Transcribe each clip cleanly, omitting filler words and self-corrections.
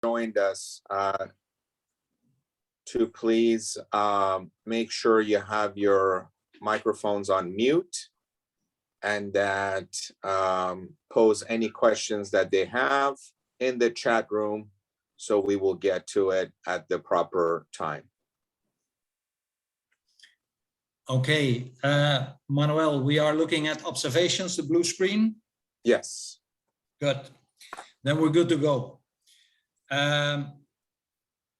joined us to please make sure you have your microphones on mute and that pose any questions that they have in the chat room, so we will get to it at the proper time. Okay, Manuel, we are looking at observations, the blue screen. Yes. Good. Then we're good to go.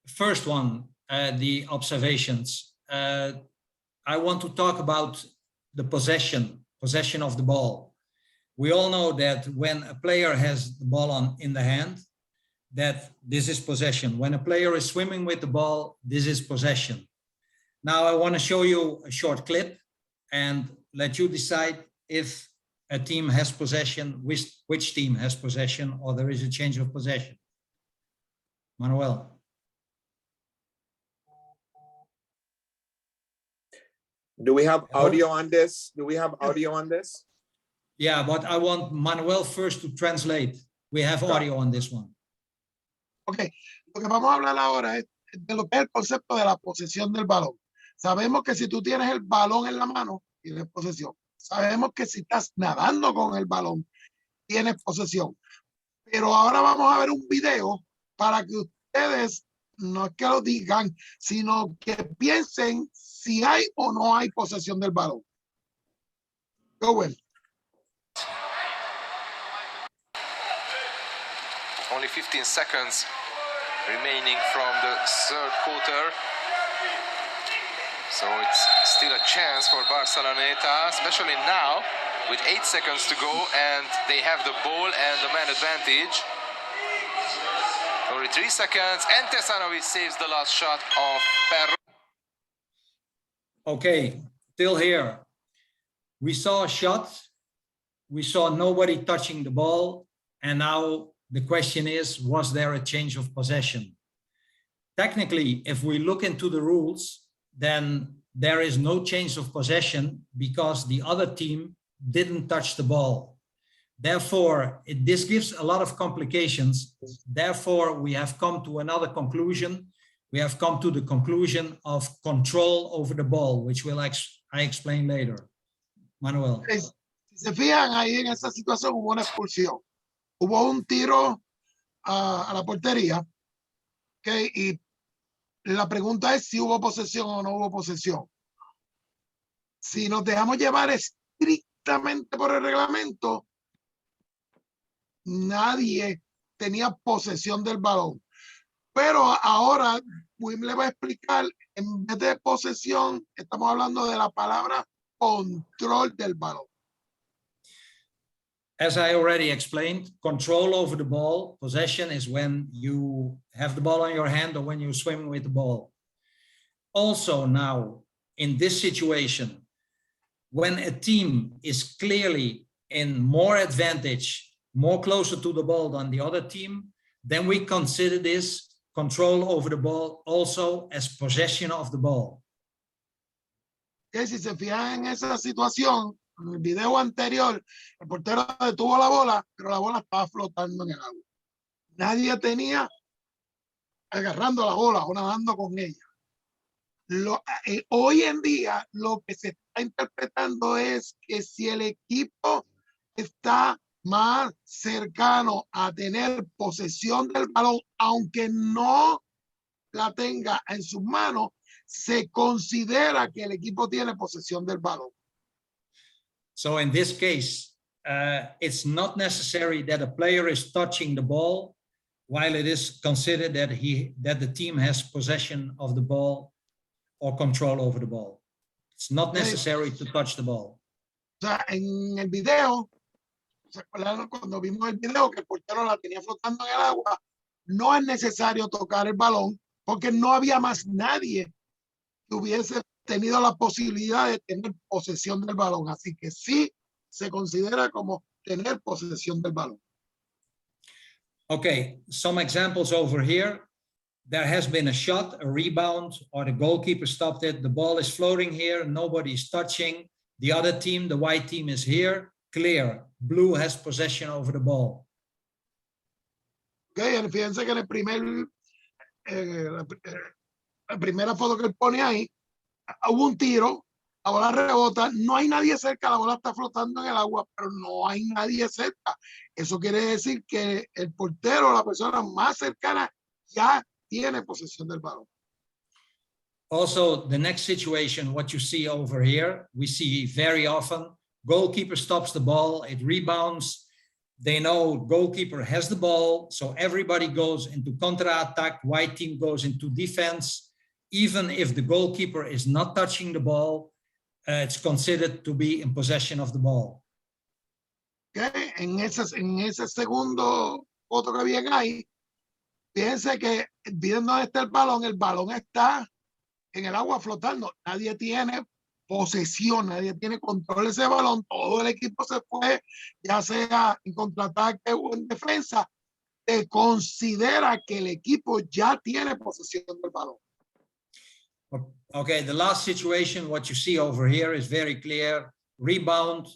First one, the observations. I want to talk about the possession of the ball. We all know that when a player has the ball in the hand, that this is possession. When a player is swimming with the ball, this is possession. Now I want to show you a short clip and let you decide if a team has possession, which team has possession, or there is a change of possession. Manuel. Do we have audio on this? Do we have audio on this? Yeah, but I want Manuel first to translate. We have audio on this one. Ok, lo que vamos a hablar ahora es de lo que es el concepto de la posesión del balón. Sabemos que si tú tienes el balón en la mano, tienes posesión. Sabemos que si estás nadando con el balón, tienes posesión. Pero ahora vamos a ver un video para que ustedes, no es que lo digan, sino que piensen si hay o no hay posesión del balón. Go ahead. Only 15 seconds remaining from the third quarter. So it's still a chance for Barceloneta, especially now with 8 seconds to go and they have the ball and the man advantage. Only 3 seconds and Tesanovic saves the last shot of Perro. Okay, till here. We saw a shot. We saw nobody touching the ball. And now the question is, was there a change of possession? Technically, if we look into the rules, then there is no change of possession because the other team didn't touch the ball. Therefore, this gives a lot of complications. Therefore, we have come to another conclusion. We have come to the conclusion of control over the ball, which I explain later. Manuel. Si se fijan ahí en esa situación hubo una expulsión. Hubo un tiro a la portería. Okay, y la pregunta es si hubo posesión o no hubo posesión. Si nos dejamos llevar estrictamente por el reglamento, nadie tenía posesión del balón. Pero ahora Wim le va a explicar, en vez de posesión, estamos hablando de la palabra control del balón. As I already explained, control over the ball, possession is when you have the ball on your hand or when you're swimming with the ball. Also now, in this situation, when a team is clearly in more advantage, more closer to the ball than the other team, then we consider this control over the ball also as possession of the ball. Que si se fijan en esa situación, en el video anterior, el portero detuvo la bola, pero la bola estaba flotando en el agua. Nadie tenía agarrando la bola o nadando con ella. Hoy en día lo que se está interpretando es que si el equipo está más cercano a tener posesión del balón, aunque no la tenga en sus manos, se considera que el equipo tiene posesión del balón. So in this case, it's not necessary that a player is touching the ball, while it is considered that the team has possession of the ball or control over the ball. It's not necessary to touch the ball. O sea, en el video, ¿se acuerdan cuando vimos el video que el portero la tenía flotando en el agua? No es necesario tocar el balón porque no había más nadie que hubiese tenido la posibilidad de tener posesión del balón. Así que sí se considera como tener posesión del balón. Okay, some examples over here. There has been a shot, a rebound, or the goalkeeper stopped it. The ball is floating here. Nobody's touching. The other team, the white team, is here. Clear. Blue has possession over the ball. Fíjense que en el la primera foto que él pone ahí, hubo un tiro, la bola rebota, no hay nadie cerca, la bola está flotando en el agua, pero no hay nadie cerca. Eso quiere decir que el portero, la persona más cercana, ya tiene posesión del balón. Also, the next situation, what you see over here, we see very often, goalkeeper stops the ball, it rebounds. They know goalkeeper has the ball, so everybody goes into counter-attack, white team goes into defense. Even if the goalkeeper is not touching the ball, it's considered to be in possession of the ball. Okay. En ese segundo foto que viene ahí, fíjense que viendo dónde está el balón está en el agua flotando. Nadie tiene posesión, nadie tiene control de ese balón. Todo el equipo se fue, ya sea en contraataque o en defensa. Se considera que el equipo ya tiene posesión del balón. Okay, the last situation, what you see over here is very clear. Rebound,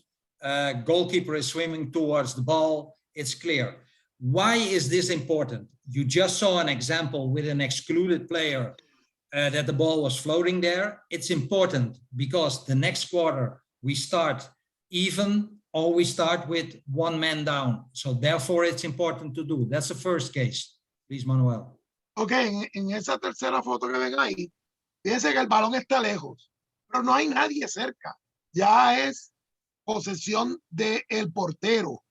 goalkeeper is swimming towards the ball. It's clear. Why is this important? You just saw an example with an excluded player that the ball was floating there. It's important because the next quarter we start even or we start with one man down. So therefore it's important to do. That's the first case. Please, Manuel. Okay, en esa tercera foto que ven ahí, fíjense que el balón está lejos, pero no hay nadie cerca. Ya es posesión del portero.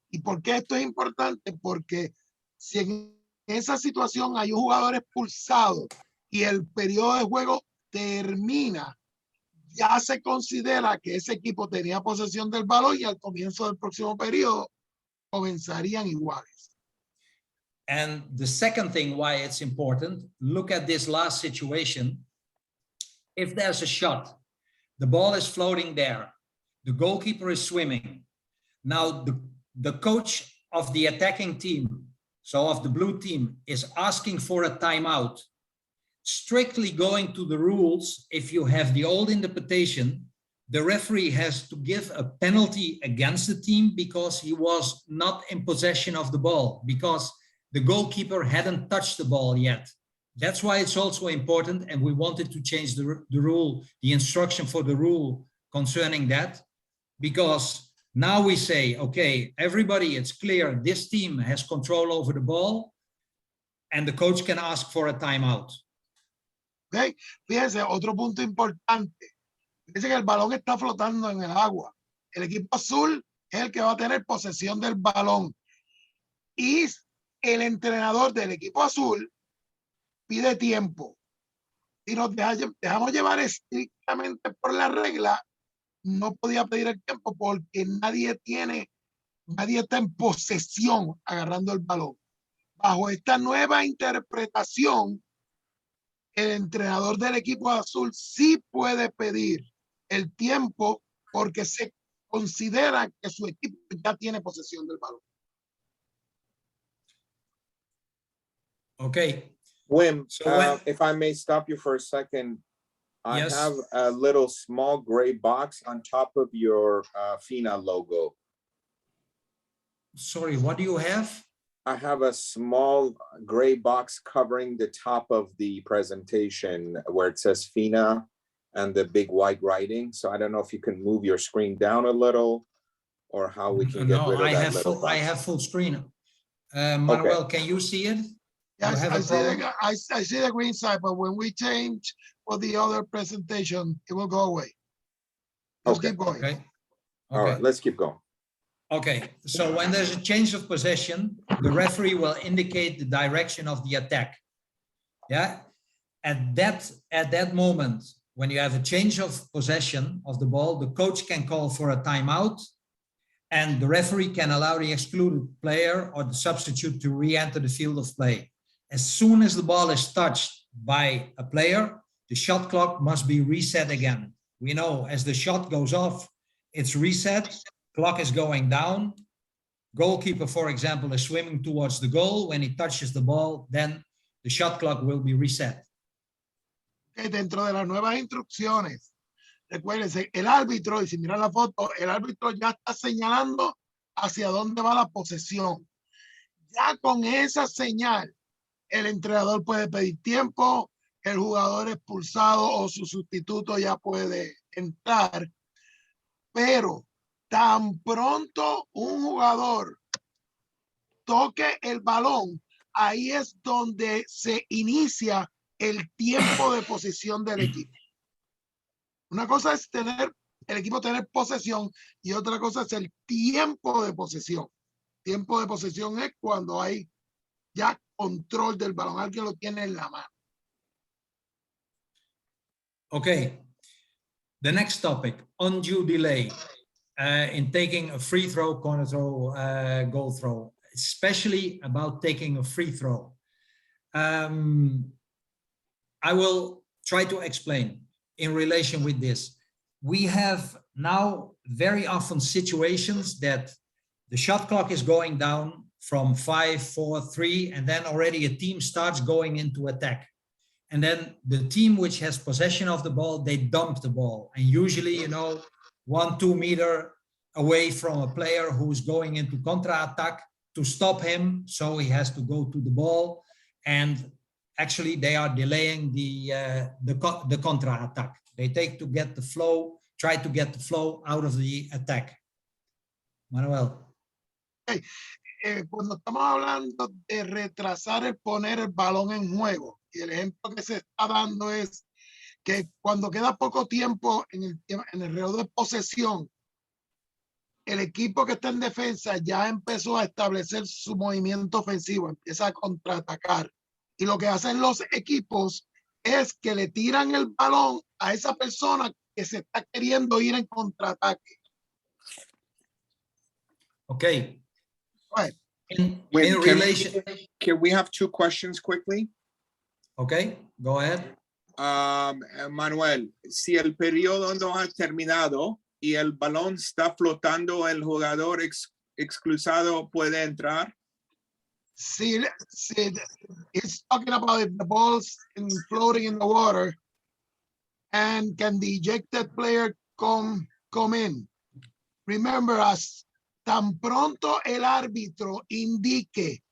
¿Y por qué esto es importante? Porque si en esa situación hay un jugador expulsado y el periodo de juego termina, ya se considera que ese equipo tenía posesión del balón y al comienzo del próximo periodo comenzarían iguales. And the second thing why it's important, look at this last situation. If there's a shot, the ball is floating there, the goalkeeper is swimming. Now the coach of the attacking team, so of the blue team, is asking for a timeout. Strictly going to the rules, if you have the old interpretation, the referee has to give a penalty against the team because he was not in possession of the ball, because the goalkeeper hadn't touched the ball yet. That's why it's also important, and we wanted to change the rule, the instruction for the rule concerning that, because now we say, okay, everybody, it's clear, this team has control over the ball, and the coach can ask for a timeout. Okay, fíjense, otro punto importante. Fíjense que el balón está flotando en el agua. El equipo azul es el que va a tener posesión del balón. Y el entrenador del equipo azul pide tiempo. Si nos dejamos llevar estrictamente por la regla, no podía pedir el tiempo porque nadie está en posesión agarrando el balón. Bajo esta nueva interpretación, el entrenador del equipo azul sí puede pedir el tiempo porque se considera que su equipo ya tiene posesión del balón. Okay. Wim, So if I may stop you for a second, I Yes. have a little small gray box on top of your FINA logo. Sorry, what do you have? I have a small gray box covering the top of the presentation where it says FINA and the big white writing. So I don't know if you can move your screen down a little or how we can get rid of that little box. I have full screen. Manuel, Can you see it? Yes, have I a problem? see the green side, but when we change for the other presentation, it will go away. Let's Okay. keep going. Okay. All right, let's keep going. Okay, so when there's a change of possession, the referee will indicate the direction of the attack. Yeah, at that moment, when you have a change of possession of the ball, the coach can call for a timeout, and the referee can allow the excluded player or the substitute to re-enter the field of play. As soon as the ball is touched by a player, the shot clock must be reset again. We know as the shot goes off, it's reset. Clock is going down. Goalkeeper, for example, is swimming towards the goal. When he touches the ball, then the shot clock will be reset. Okay, dentro de las nuevas instrucciones, recuérdense, el árbitro, y si miran la foto, el árbitro ya está señalando hacia dónde va la posesión. Ya con esa señal, el entrenador puede pedir tiempo, el jugador expulsado o su sustituto ya puede entrar, pero tan pronto un jugador toque el balón, ahí es donde se inicia el tiempo de posesión del equipo. Una cosa es el equipo tener posesión y otra cosa es el tiempo de posesión. Tiempo de posesión es cuando hay ya control del balón, alguien lo tiene en la mano. Okay, the next topic, undue delay in taking a free throw, corner throw, goal throw, especially about taking a free throw. I will try to explain in relation with this. We have now very often situations that the shot clock is going down from 5, 4, 3, and then already a team starts going into attack. And then the team which has possession of the ball, they dump the ball. And usually, 1-2 meters away from a player who's going into contra-attack to stop him. So he has to go to the ball. And actually, they are delaying the contra-attack. They try to get the flow out of the attack. Manuel. Okay. Cuando estamos hablando de retrasar el poner el balón en juego, y el ejemplo que se está dando es que cuando queda poco tiempo en el reloj de posesión, el equipo que está en defensa ya empezó a establecer su movimiento ofensivo, empieza a contraatacar. Y lo que hacen los equipos es que le tiran el balón a esa persona que se está queriendo ir en contraataque. Okay. Right. In relation. Can we have 2 questions quickly? Okay, go ahead. Manuel, si el periodo no ha terminado y el balón está flotando, el jugador exclusado puede entrar. See, it's talking about if the ball's floating in the water and can the ejected player come in. Remember, as tan pronto el árbitro indique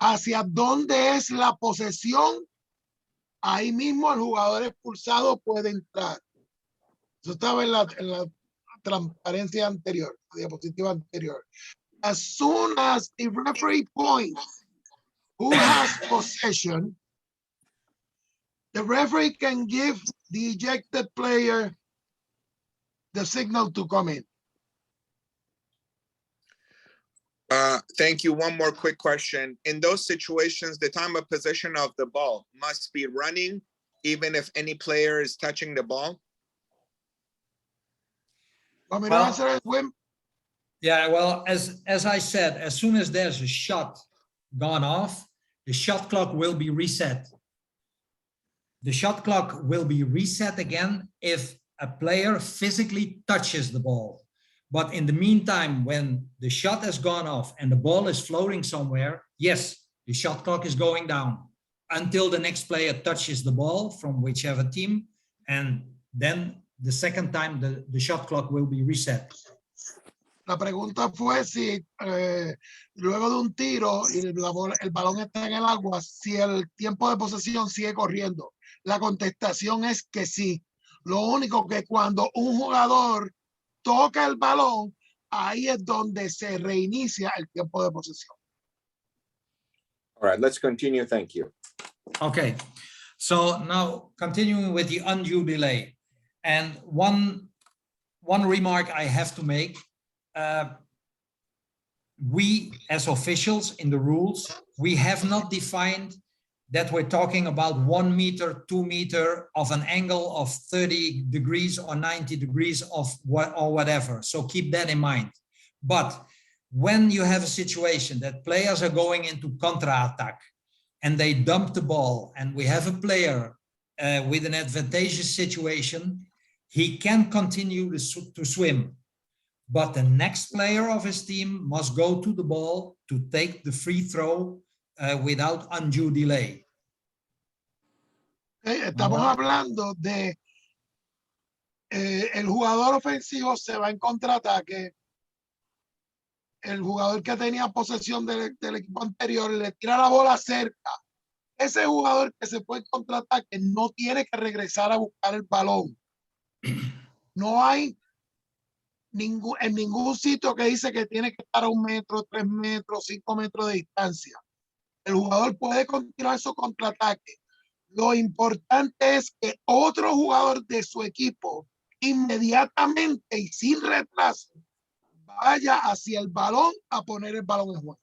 hacia dónde es la posesión, ahí mismo el jugador expulsado puede entrar. Eso estaba en la transparencia anterior, la diapositiva anterior. As soon as the referee points who has possession, the referee can give the ejected player the signal to come in. Thank you. One more quick question. In those situations, the time of possession of the ball must be running, even if any player is touching the ball? Want me to answer it, Wim? Yeah, well, as I said, as soon as there's a shot gone off, the shot clock will be reset. The shot clock will be reset again if a player physically touches the ball. But in the meantime, when the shot has gone off and the ball is floating somewhere, yes, the shot clock is going down until the next player touches the ball from whichever team. And then the second time, the shot clock will be reset. La pregunta fue si luego de un tiro y el balón está en el agua, si el tiempo de posesión sigue corriendo. La contestación es que sí. Lo único que cuando un jugador toca el balón, ahí es donde se reinicia el tiempo de posesión. All right, let's continue. Thank you. Okay, so now continuing with the undue delay. And one remark I have to make. We as officials in the rules, we have not defined that we're talking about 1 meter, 2 meter of an angle of 30 degrees or 90 degrees of whatever. So keep that in mind. But when you have a situation that players are going into contra-attack and they dump the ball and we have a player with an advantageous situation, he can continue to swim. But the next player of his team must go to the ball to take the free throw without undue delay. Estamos hablando de el jugador ofensivo se va en contraataque. el jugador que tenía posesión del equipo anterior le tira la bola cerca. Ese jugador que se fue en contraataque no tiene que regresar a buscar el balón. No hay en ningún sitio que dice que tiene que estar a 1 metro, 3 metros, 5 metros de distancia. El jugador puede continuar su contraataque. Lo importante es que otro jugador de su equipo inmediatamente y sin retraso vaya hacia el balón a poner el balón en juego.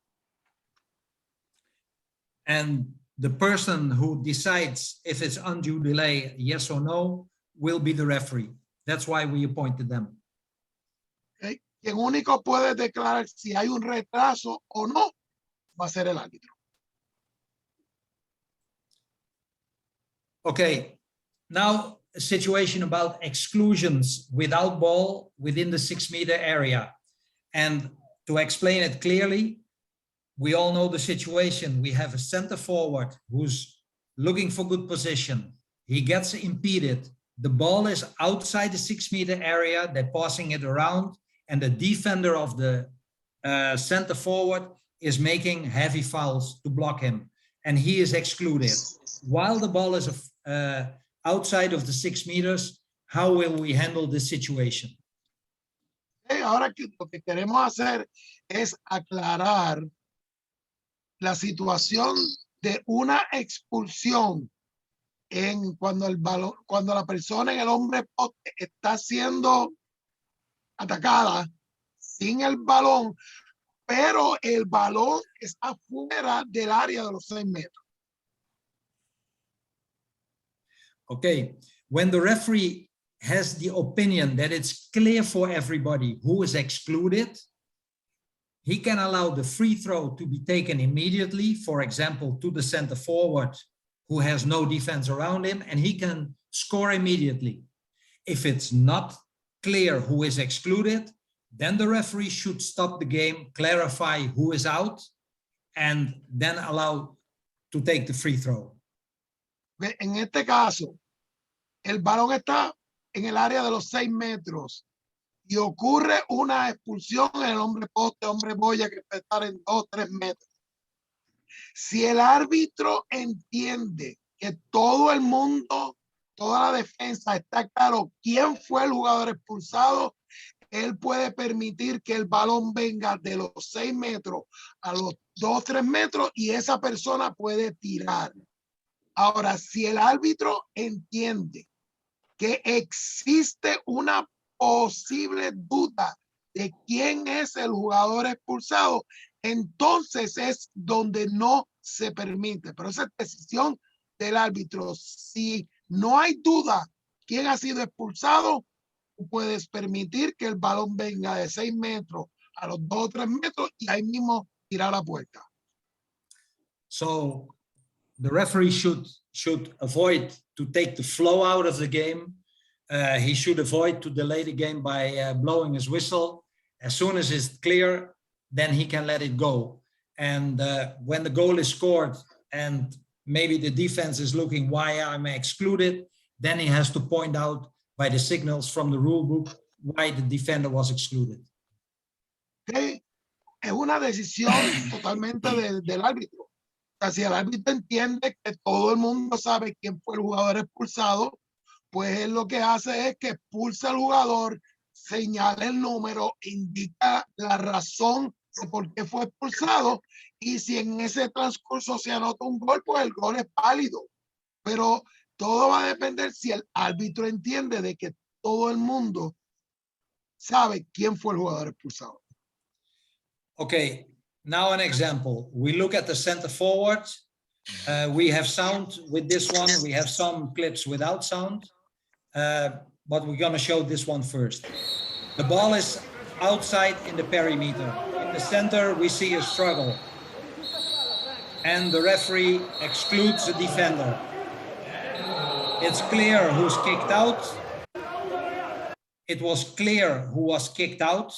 And the person who decides if it's undue delay, yes or no, will be the referee. That's why we appointed them. ¿Okay? Quien único puede declarar si hay un retraso o no va a ser el árbitro. Okay, now a situation about exclusions without ball within the 6-meter area. And to explain it clearly, we all know the situation. We have a center forward who's looking for good position. He gets impeded. The ball is outside the 6-meter area. They're passing it around, and the defender of the center forward is making heavy fouls to block him, and he is excluded. While the ball is outside of the 6 meters, how will we handle this situation? Ahora lo que queremos hacer es aclarar la situación de una expulsión cuando el balón, cuando la persona en el hombre poste está siendo atacada sin el balón, pero el balón está fuera del área de los 6 metros. Okay, when the referee has the opinion that it's clear for everybody who is excluded, he can allow the free throw to be taken immediately, for example, to the center forward who has no defense around him, and he can score immediately. If it's not clear who is excluded, then the referee should stop the game, clarify who is out, and then allow to take the free throw. En este caso, el balón está en el área de los 6 metros y ocurre una expulsión en el hombre poste, hombre boya, que puede estar en 2 o 3 metros. Si el árbitro entiende que todo el mundo, toda la defensa está claro quién fue el jugador expulsado, él puede permitir que el balón venga de los 6 metros a los 2 o 3 metros y esa persona puede tirar. Ahora, si el árbitro entiende que existe una posible duda de quién es el jugador expulsado, entonces es donde no se permite. Pero esa es decisión del árbitro. Si no hay duda quién ha sido expulsado, tú puedes permitir que el balón venga de 6 metros a los 2 o 3 metros y ahí mismo tirar la puerta. So the referee should avoid to take the flow out of the game. He should avoid to delay the game by blowing his whistle. As soon as it's clear, then he can let it go. And when the goal is scored and maybe the defense is looking why I'm excluded, then he has to point out by the signals from the rule book why the defender was excluded. Okay. Es una decisión totalmente del árbitro. O sea, si el árbitro entiende que todo el mundo sabe quién fue el jugador expulsado, pues él lo que hace es que expulsa al jugador, señala el número, indica la razón de por qué fue expulsado, y si en ese transcurso se anota un gol, pues el gol es válido. Pero todo va a depender si el árbitro entiende de que todo el mundo sabe quién fue el jugador expulsado. Okay, now an example. We look at the center forward. We have sound with this one. We have some clips without sound, but we're going to show this one first. The ball is outside in the perimeter. In the center, we see a struggle. And the referee excludes the defender. It's clear who's kicked out. It was clear who was kicked out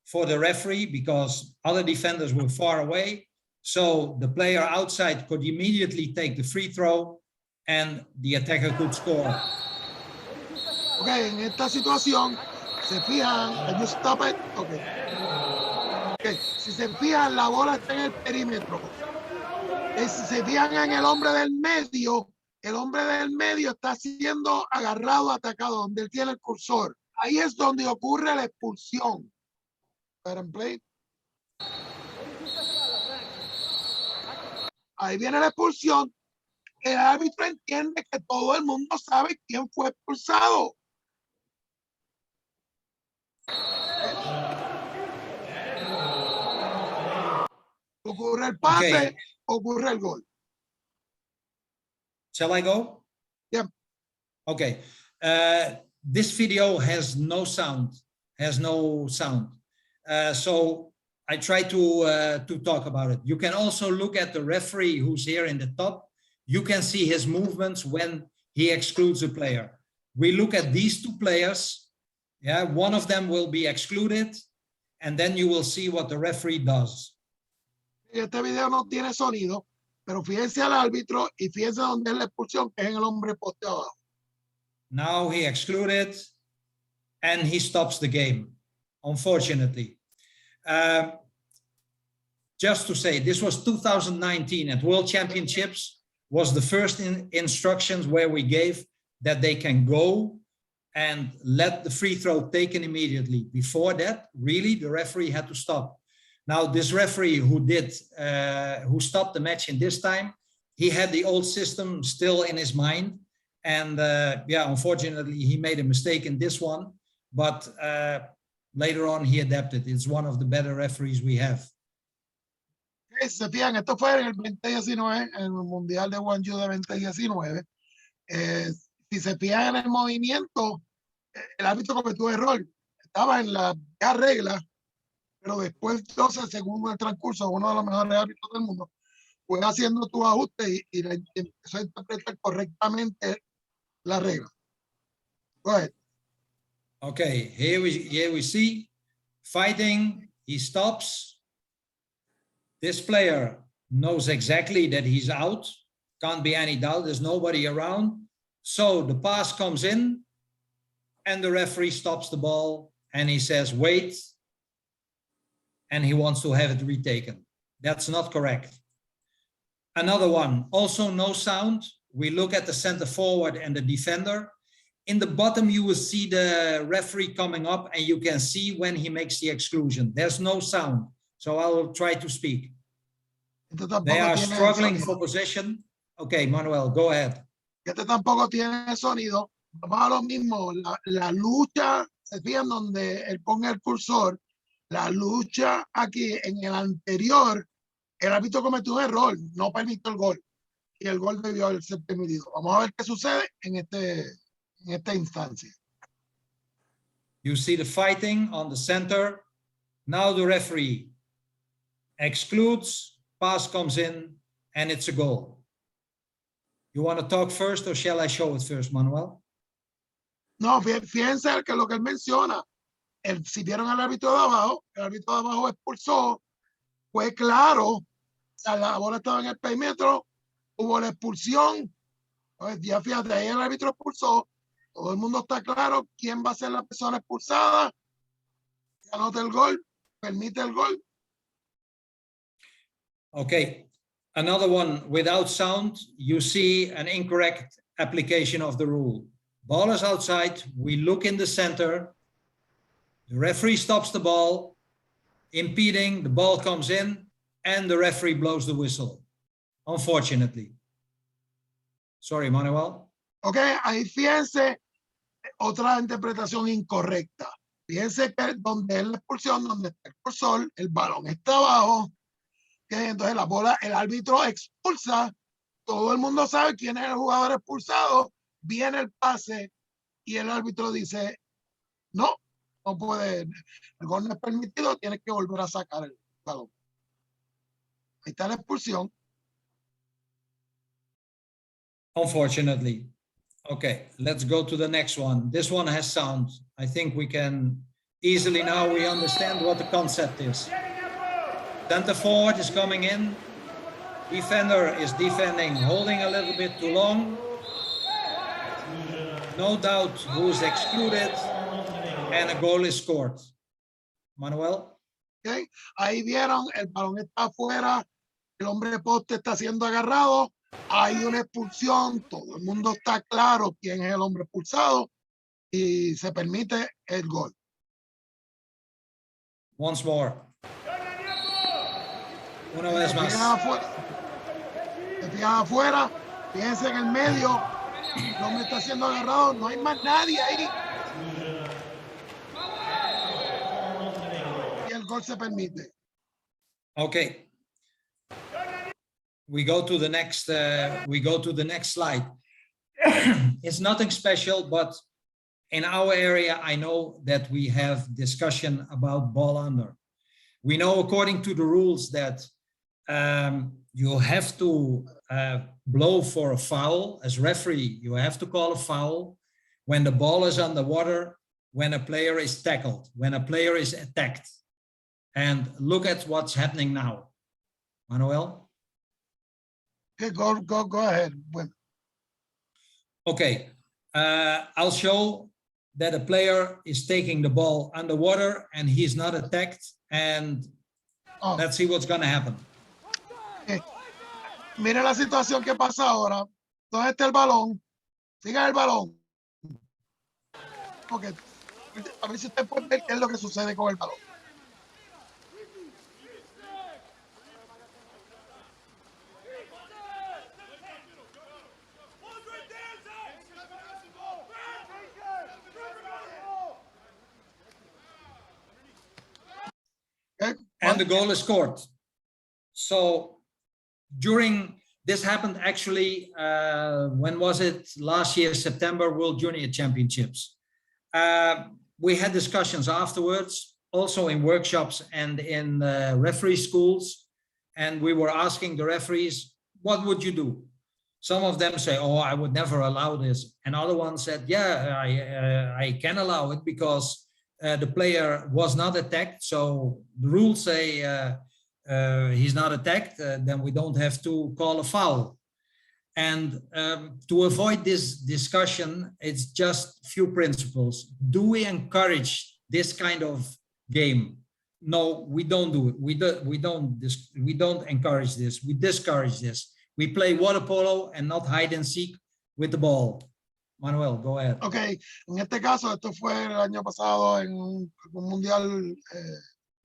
for the referee because other defenders were far away. So the player outside could immediately take the free throw and the attacker could score. Okay, en esta situación, se fijan, can you stop it? Okay. Okay. Si se fijan, la bola está en el perímetro. Si se fijan en el hombre del medio está siendo agarrado, atacado, donde él tiene el cursor. Ahí es donde ocurre la expulsión. Ahí viene la expulsión. El árbitro entiende que todo el mundo sabe quién fue expulsado. Ocurre el pase, Okay. ocurre el gol. Shall I go? Yeah. Okay. This video has no sound. So I try to talk about it. You can also look at the referee who's here in the top. You can see his movements when he excludes a player. We look at these two players. Yeah, one of them will be excluded, and then you will see what the referee does. Este video no tiene sonido, pero fíjense al árbitro y fíjense dónde es la expulsión, que es en el hombre poste abajo. Now he excluded, and he stops the game, unfortunately. Just to say, this was 2019 at World Championships, was the first instructions where we gave that they can go and let the free throw taken immediately. Before that, really, the referee had to stop. Now, this referee who stopped the match in this time, he had the old system still in his mind. And yeah, unfortunately, he made a mistake in this one. But later on, he adapted. It's one of the better referees we have. Se fijan, esto fue en el 2019, en el Mundial de Guangzhou de 2019. Si se fijan en el movimiento, el árbitro cometió error. Estaba en la regla, pero después, 12 segundos del transcurso, uno de los mejores árbitros del mundo, fue haciendo tu ajuste y empezó a interpretar correctamente la regla. Go ahead. Okay, here we see fighting. He stops. This player knows exactly that he's out. Can't be any doubt. There's nobody around. So the pass comes in, and the referee stops the ball, and he says, wait, and he wants to have it retaken. That's not correct. Another one, also no sound. We look at the center forward and the defender. In the bottom, you will see the referee coming up, and you can see when he makes the exclusion. There's no sound, so I will try to speak. They are struggling for possession. Okay, Manuel, go ahead. Este tampoco tiene sonido. Vamos a lo mismo. La lucha, se fijan donde él pone el cursor. La lucha aquí en el anterior, el árbitro cometió un error, no permitió el gol. Y el gol debió haber ser permitido. Vamos a ver qué sucede en esta instancia. You see the fighting on the center. Now the referee excludes, pass comes in, and it's a goal. You want to talk first, or shall I show it first, Manuel? No, fíjense que lo que él menciona, si vieron al árbitro de abajo, el árbitro de abajo expulsó, fue claro, o sea, la bola estaba en el perímetro, hubo la expulsión, pues ya fíjate, ahí el árbitro expulsó, todo el mundo está claro quién va a ser la persona expulsada, anota el gol, permite el gol. Okay, another one without sound. You see an incorrect application of the rule. Ball is outside, we look in the center, the referee stops the ball, impeding, the ball comes in, and the referee blows the whistle, unfortunately. Sorry, Manuel. Okay, ahí fíjense otra interpretación incorrecta. Fíjense que donde es la expulsión, donde está el cursor, el balón está abajo, que entonces la bola, el árbitro expulsa, todo el mundo sabe quién es el jugador expulsado, viene el pase y el árbitro dice, no puede, el gol no es permitido, tienes que volver a sacar el balón. Ahí está la expulsión. Unfortunately. Okay, let's go to the next one. This one has sound. I think we can easily now we understand what the concept is. Center forward is coming in. Defender is defending, holding a little bit too long. No doubt who is excluded, and a goal is scored. Manuel? ¿Okay? Ahí vieron, el balón está afuera, el hombre poste está siendo agarrado, hay una expulsión, todo el mundo está claro quién es el hombre expulsado y se permite el gol. Once more. Una vez Se fijan más. afuera, fíjense en el medio, el hombre está siendo agarrado, no hay más nadie ahí. Y el gol se permite. Okay. We go to the next slide. It's nothing special, but in our area, I know that we have discussion about ball under. We know according to the rules that you have to blow for a foul. As referee, you have to call a foul when the ball is underwater, when a player is tackled, when a player is attacked. And look at what's happening now. Manuel? Okay, go ahead. Bueno. Okay, I'll show that a player is taking the ball underwater and he's not attacked, and let's see what's going to happen. Okay. Mira la situación que pasa ahora. ¿Dónde está el balón? Siga el balón. Okay. A ver si usted puede ver qué es lo que sucede con el balón. Okay. And the goal is scored. So during this happened actually, when was it? Last year, September World Junior Championships. We had discussions afterwards, also in workshops and in referee schools. And we were asking the referees, what would you do? Some of them say, oh, I would never allow this. And other ones said, yeah, I can allow it because the player was not attacked. So the rules say he's not attacked, then we don't have to call a foul. And to avoid this discussion, it's just few principles. Do we encourage this kind of game? No, we don't do it. We don't encourage this. We discourage this. We play water polo and not hide and seek with the ball. Manuel, go ahead. Okay, en este caso, esto fue el año pasado en un mundial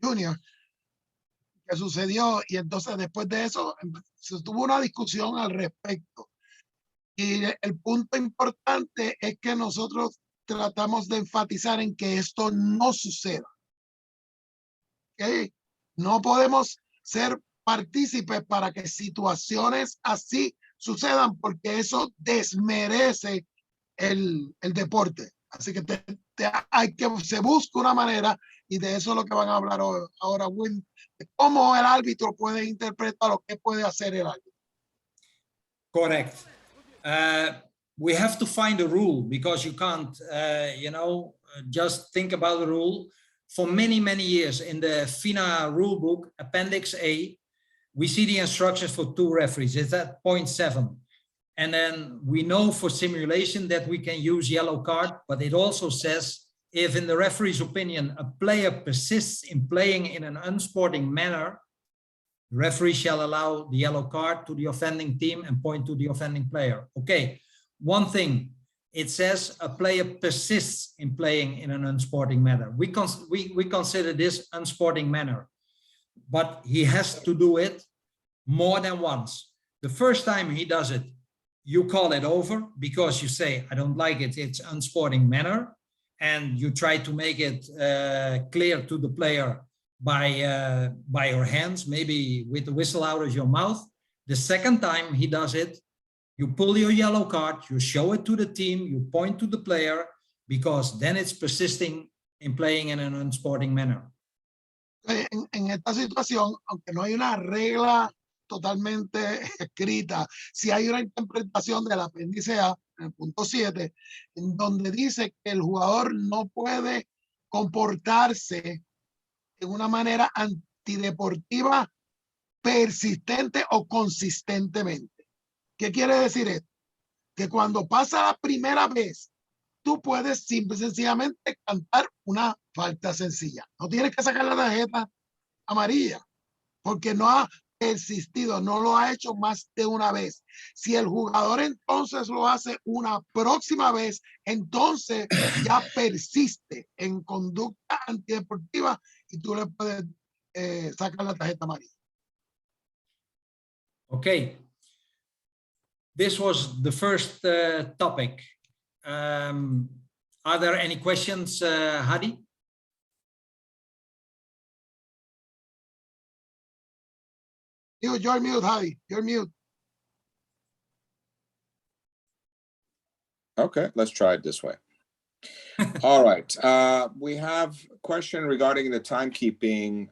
junior que sucedió, y entonces después de eso se tuvo una discusión al respecto. Y el punto importante es que nosotros tratamos de enfatizar en que esto no suceda. ¿Okay? No podemos ser partícipes para que situaciones así sucedan, porque eso desmerece el deporte. Así que se busca una manera, y de eso es lo que van a hablar ahora, Will, de cómo el árbitro puede interpretar o qué puede hacer el árbitro. Correct. We have to find a rule, because you can't, just think about the rule. For many, many years in the FINA rule book, Appendix A, we see the instructions for 2 referees. It's at 0.7. And then we know for simulation that we can use yellow card, but it also says if in the referee's opinion, a player persists in playing in an unsporting manner, the referee shall allow the yellow card to the offending team and point to the offending player. Okay, one thing, it says a player persists in playing in an unsporting manner. We consider this unsporting manner, but he has to do it more than once. The first time he does it, you call it over because you say, I don't like it, it's unsporting manner. And you try to make it clear to the player by your hands, maybe with the whistle out of your mouth. The second time he does it, you pull your yellow card, you show it to the team, you point to the player, because then it's persisting in playing in an unsporting manner. En esta situación, aunque no hay una regla totalmente escrita, si hay una interpretación del apéndice A, en el punto 7, en donde dice que el jugador no puede comportarse de una manera antideportiva persistente o consistentemente. ¿Qué quiere decir esto? Que cuando pasa la primera vez, tú puedes simple y sencillamente cantar una falta sencilla. No tienes que sacar la tarjeta, amarilla, porque no ha persistido, no lo ha hecho más de una vez. Si el jugador entonces lo hace una próxima vez, entonces ya persiste en conducta antideportiva y tú le puedes sacar la tarjeta amarilla. Okay. This was the first topic. Are there any questions, Hadi? You're mute, Javi. You're mute. Okay, let's try it this way. All right. We have a question regarding the timekeeping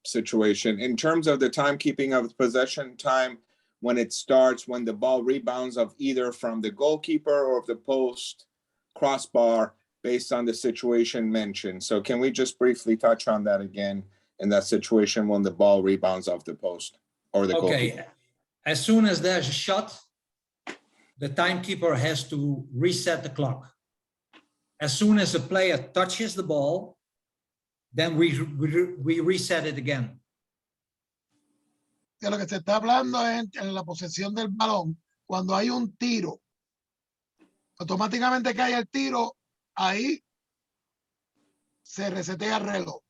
situation. In terms of the timekeeping of possession time, when it starts, when the ball rebounds of either from the goalkeeper or of the post, crossbar, based on the situation mentioned. So can we just briefly touch on that again in that situation when the ball rebounds off the post or the goalkeeper? Okay. As soon as there's a shot, the timekeeper has to reset the clock. As soon as a player touches the ball, then we reset it again. De lo que se está hablando es en la posesión del balón. Cuando hay un tiro, automáticamente que haya el tiro, ahí se resetea el reloj.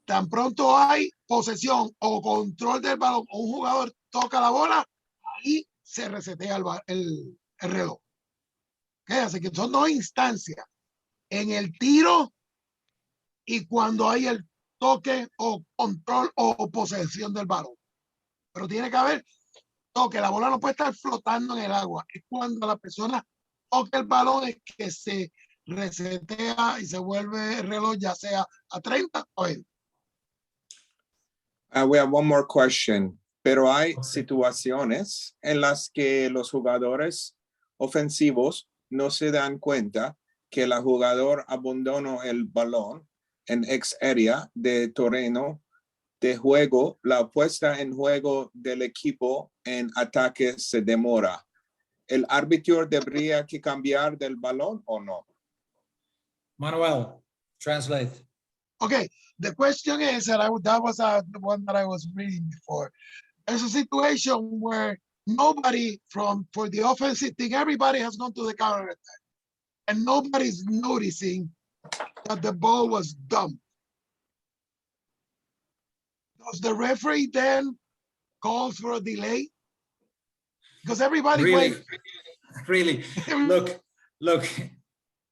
Tan pronto hay posesión o control del balón o un jugador toca la bola, ahí se resetea el reloj. ¿Okay? Así que son dos instancias. En el tiro y cuando hay el toque o control o posesión del balón. Pero tiene que haber toque. La bola no puede estar flotando en el agua. Es cuando la persona toca el balón es que se resetea y se vuelve el reloj, ya sea a 30 o 20. We have one more question. Pero hay situaciones en las que los jugadores ofensivos no se dan cuenta que el jugador abandonó el balón en ex área de terreno de juego. La puesta en juego del equipo en ataque se demora. ¿El árbitro debería que cambiar del balón o no? Manuel, translate. Okay, the question is, that was the one that I was reading before. There's a situation where nobody for the offensive team, everybody has gone to the counter attack, and nobody's noticing that the ball was dumped. Does the referee then call for a delay? Because everybody really, look,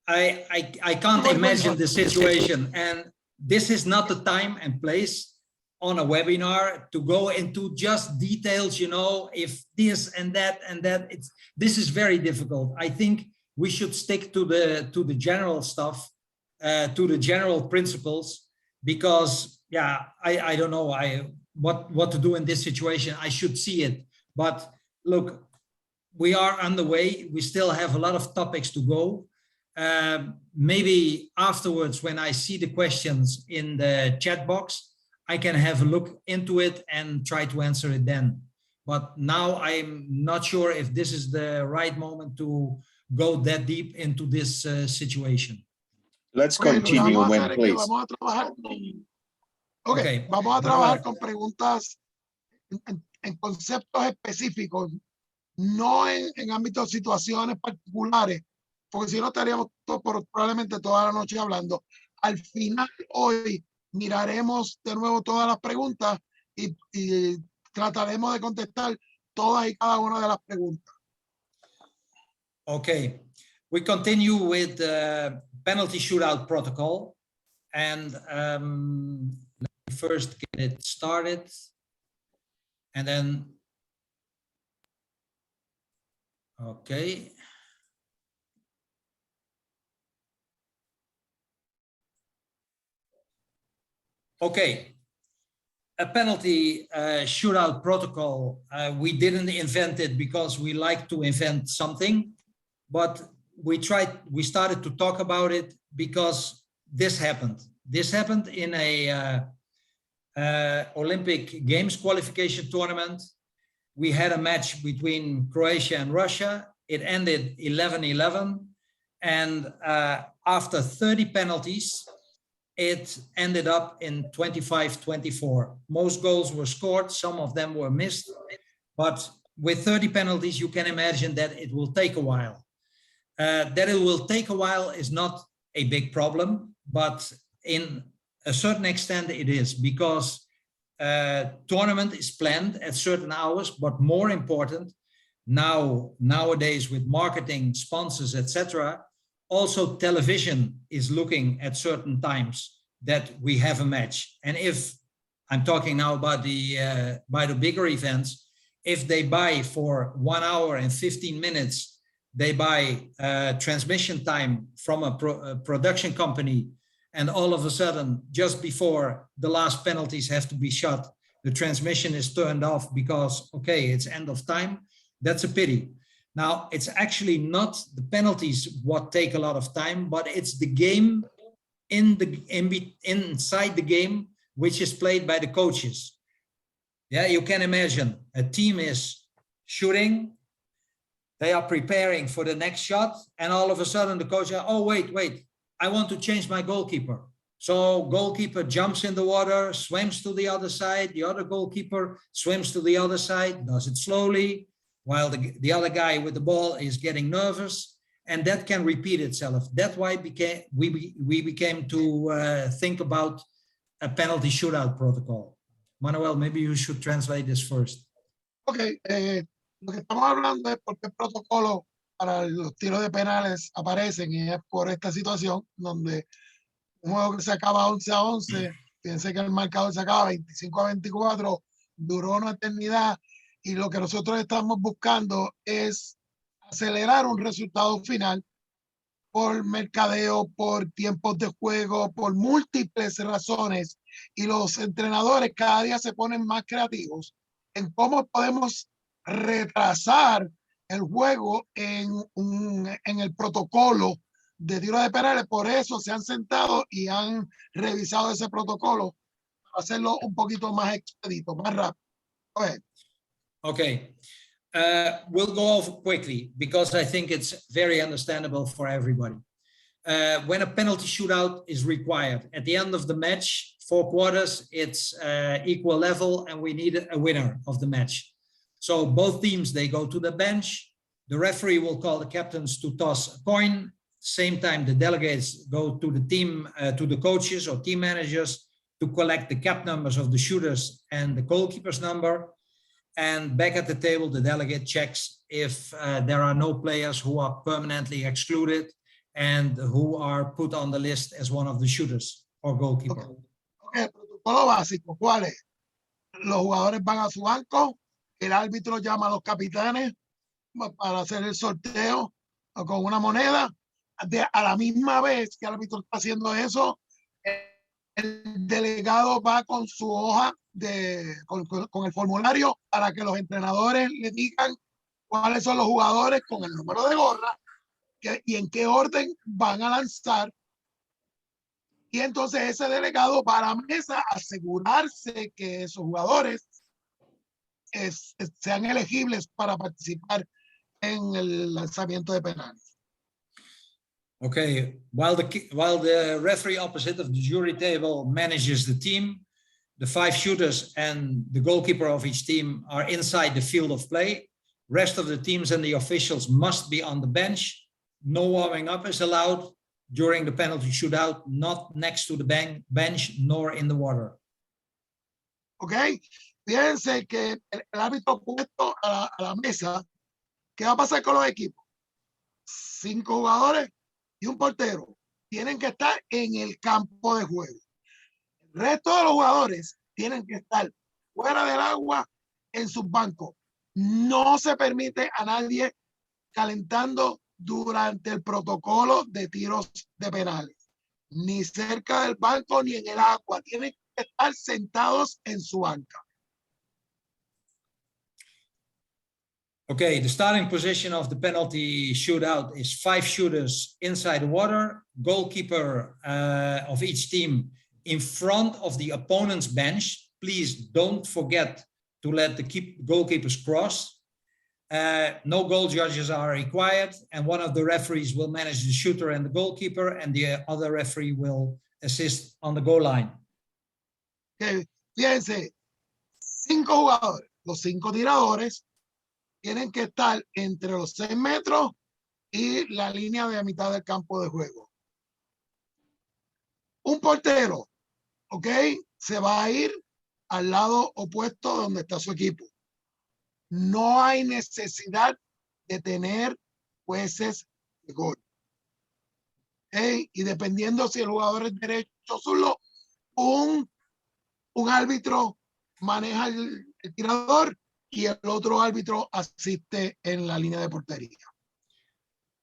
I can't imagine the situation, and this is not the time and place on a webinar to go into just details, you know, if this and that, this is very difficult. I think we should stick to the general stuff, to the general principles, because yeah, I don't know what to do in this situation. I should see it, but look, we are on the way. We still have a lot of topics to go. Maybe afterwards, when I see the questions in the chat box, I can have a look into it and try to answer it then. But now I'm not sure if this is the right moment to go that deep into this situation. Let's continue when, please. Vamos a trabajar con preguntas en conceptos específicos, no en ámbitos, situaciones particulares, porque si no estaríamos probablemente toda la noche hablando. Al final, hoy, miraremos de nuevo todas las preguntas y trataremos de contestar todas y cada una de las preguntas. Okay, we continue with the penalty shootout protocol, and let me first get it started, and then okay. Okay, a penalty shootout protocol. We didn't invent it because we like to invent something, but we started to talk about it because this happened. This happened in a Olympic Games qualification tournament. We had a match between Croatia and Russia. It ended 11-11. And after 30 penalties, it ended up in 25-24. Most goals were scored, some of them were missed, but with 30 penalties, you can imagine that it will take a while. That it will take a while is not a big problem, but in a certain extent it is, because tournament is planned at certain hours, but more important, nowadays with marketing, sponsors, etc., also television is looking at certain times that we have a match. And if I'm talking now about the bigger events, if they buy for 1 hour and 15 minutes, they buy transmission time from a production company, and all of a sudden, just before the last penalties have to be shot, the transmission is turned off because, okay, it's end of time. That's a pity. Now, it's actually not the penalties what take a lot of time, but it's the game inside the game, which is played by the coaches. Yeah, you can imagine a team is shooting, they are preparing for the next shot, and all of a sudden the coach, oh, wait, I want to change my goalkeeper. So goalkeeper jumps in the water, swims to the other side, the other goalkeeper swims to the other side, does it slowly, while the other guy with the ball is getting nervous, and that can repeat itself. That's why we became to think about a penalty shootout protocol. Manuel, maybe you should translate this first. Ok, lo que estamos hablando es porque el protocolo para los tiros de penales aparecen, y es por esta situación donde un juego que se acaba 11-11, piense que el marcador se acaba 25-24, duró una eternidad, y lo que nosotros estamos buscando es acelerar un resultado final por mercadeo, por tiempos de juego, por múltiples razones, y los entrenadores cada día se ponen más creativos en cómo podemos retrasar el juego en el protocolo de tiro de penales. Por eso se han sentado y han revisado ese protocolo para hacerlo un poquito más expedito, más rápido. Okay, we'll go over quickly because I think it's very understandable for everybody. When a penalty shootout is required, at the end of the match, 4 quarters, it's equal level, and we need a winner of the match. So both teams, they go to the bench. The referee will call the captains to toss a coin. Same time, the delegates go to the team, to the coaches or team managers to collect the cap numbers of the shooters and the goalkeeper's number. And back at the table, the delegate checks if there are no players who are permanently excluded and who are put on the list as one of the shooters or goalkeeper. Okay, el protocolo básico, ¿cuál es? Los jugadores van a su banco, el árbitro llama a los capitanes para hacer el sorteo con una moneda. A la misma vez que el árbitro está haciendo eso, el delegado va con su hoja con el formulario para que los entrenadores le digan cuáles son los jugadores con el número de gorra y en qué orden van a lanzar. Y entonces ese delegado va a la mesa a asegurarse que esos jugadores sean elegibles para participar en el lanzamiento de penales. Okay, while the referee opposite of the jury table manages the team, the 5 shooters and the goalkeeper of each team are inside the field of play. Rest of the teams and the officials must be on the bench. No warming up is allowed during the penalty shootout, not next to the bench nor in the water. Okay, fíjense que el árbitro puesto a la mesa, ¿qué va a pasar con los equipos? 5 jugadores y un portero tienen que estar en el campo de juego. El resto de los jugadores tienen que estar fuera del agua en sus bancos. No se permite a nadie calentando durante el protocolo de tiros de penales, ni cerca del banco ni en el agua. Tienen que estar sentados en su banca. Okay, the starting position of the penalty shootout is 5 shooters inside the water, goalkeeper of each team in front of the opponent's bench. Please don't forget to let the goalkeepers cross. No goal judges are required, and one of the referees will manage the shooter and the goalkeeper, and the other referee will assist on the goal line. Que fíjense, 5 jugadores, los 5 tiradores tienen que estar entre los 6 metros y la línea de mitad del campo de juego. Un portero, ¿ok? Se va a ir al lado opuesto donde está su equipo. No hay necesidad de tener jueces de gol. ¿Ok? Y dependiendo si el jugador es derecho o zurdo, un árbitro maneja el tirador y el otro árbitro asiste en la línea de portería.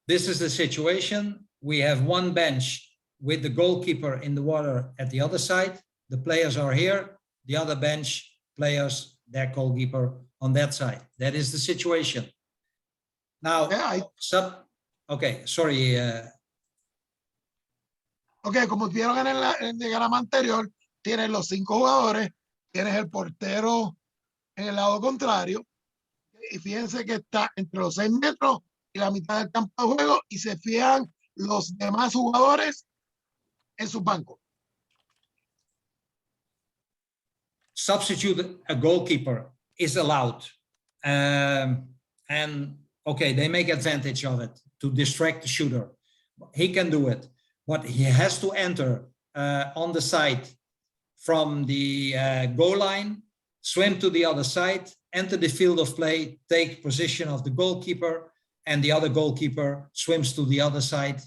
This is the situation. We have one bench with the goalkeeper in the water at the other side. The players are here. The other bench players, their goalkeeper on that side. That is the situation. Now, okay, sorry. Ok, como vieron en el diagrama anterior, tienes los 5 jugadores, tienes el portero en el lado contrario, y fíjense que está entre los 6 metros y la mitad del campo de juego, y se fijan los demás jugadores en sus bancos. Substitute a goalkeeper is allowed. And okay, they make advantage of it to distract the shooter. He can do it, but he has to enter on the side from the goal line, swim to the other side, enter the field of play, take position of the goalkeeper, and the other goalkeeper swims to the other side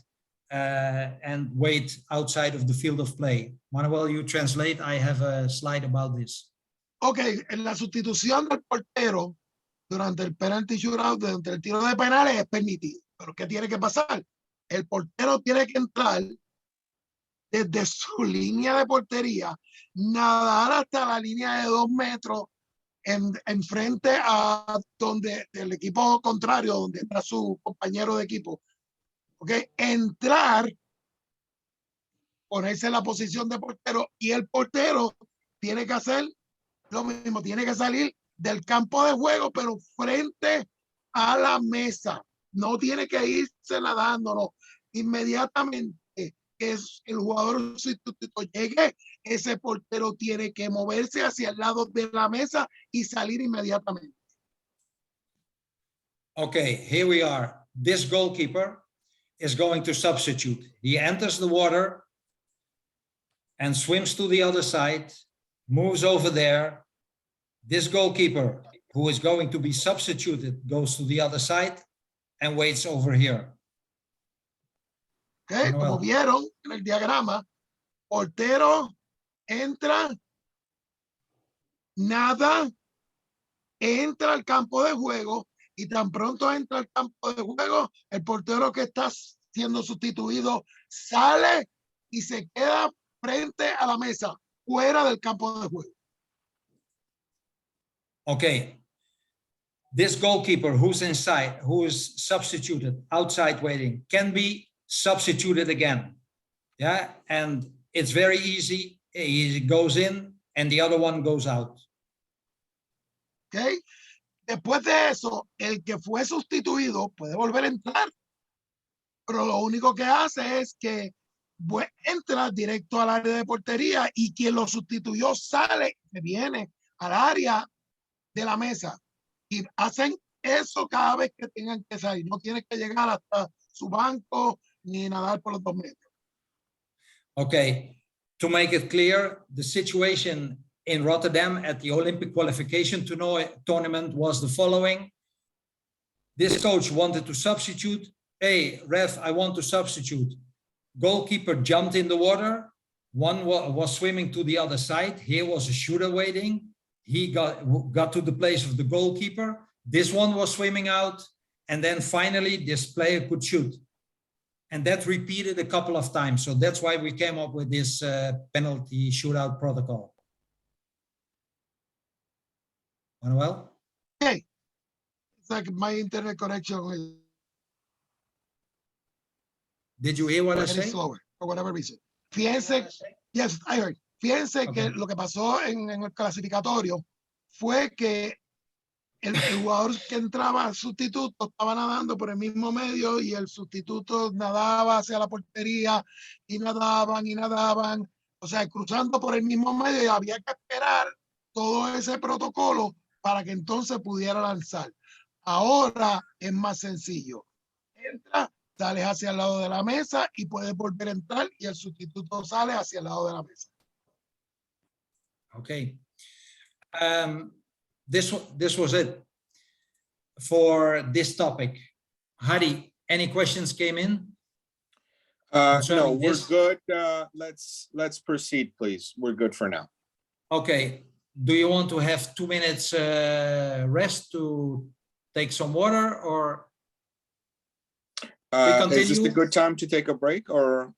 and wait outside of the field of play. Manuel, you translate. I have a slide about this. Ok, en la sustitución del portero durante el penalty shootout, durante el tiro de penales es permitido. Pero ¿qué tiene que pasar? El portero tiene que entrar desde su línea de portería, nadar hasta la línea de 2 metros en frente a donde el equipo contrario, donde está su compañero de equipo. Ok, entrar, ponerse en la posición de portero, y el portero tiene que hacer lo mismo, tiene que salir del campo de juego, pero frente a la mesa. No tiene que irse nadando, no. Inmediatamente que el jugador sustituto llegue, ese portero tiene que moverse hacia el lado de la mesa y salir inmediatamente. Okay, here we are. This goalkeeper is going to substitute. He enters the water and swims to the other side, moves over there. This goalkeeper, who is going to be substituted, goes to the other side and waits over here. Okay, como vieron en el diagrama, portero entra, nada, entra al campo de juego, y tan pronto entra al campo de juego, el portero que está siendo sustituido sale y se queda frente a la mesa, fuera del campo de juego. Okay, this goalkeeper who's inside, who is substituted outside waiting, can be substituted again. Yeah, and it's very easy. He goes in and the other one goes out. Okay. Después de eso, el que fue sustituido puede volver a entrar, pero lo único que hace es que entra directo al área de portería, y quien lo sustituyó sale, que viene al área de la mesa, y hacen eso cada vez que tengan que salir. No tienen que llegar hasta su banco ni nadar por los 2 metros. Okay, to make it clear, the situation in Rotterdam at the Olympic qualification tournament was the following. This coach wanted to substitute. Hey, ref, I want to substitute. Goalkeeper jumped in the water. One was swimming to the other side. Here was a shooter waiting. He got to the place of the goalkeeper. This one was swimming out. And then finally, this player could shoot. And that repeated a couple of times. So that's why we came up with this penalty shootout protocol. Manuel? Okay. It's like my internet connection. Did you hear what I said? Slower, for whatever reason. Fíjense, yes, I heard. Fíjense que lo que pasó en el clasificatorio fue que el jugador que entraba sustituto estaba nadando por el mismo medio y el sustituto nadaba hacia la portería y nadaban, o sea, cruzando por el mismo medio, y había que esperar todo ese protocolo para que entonces pudiera lanzar. Ahora es más sencillo. Entra, sales hacia el lado de la mesa y puedes volver a entrar y el sustituto sale hacia el lado de la mesa. Okay. This was it for this topic. Hari, any questions came in? No, concerning we're this? good. Let's proceed, please. We're good for now. Okay. Do you want to have 2 minutes rest to take some water, or Is this a continue? good time to take a break, or?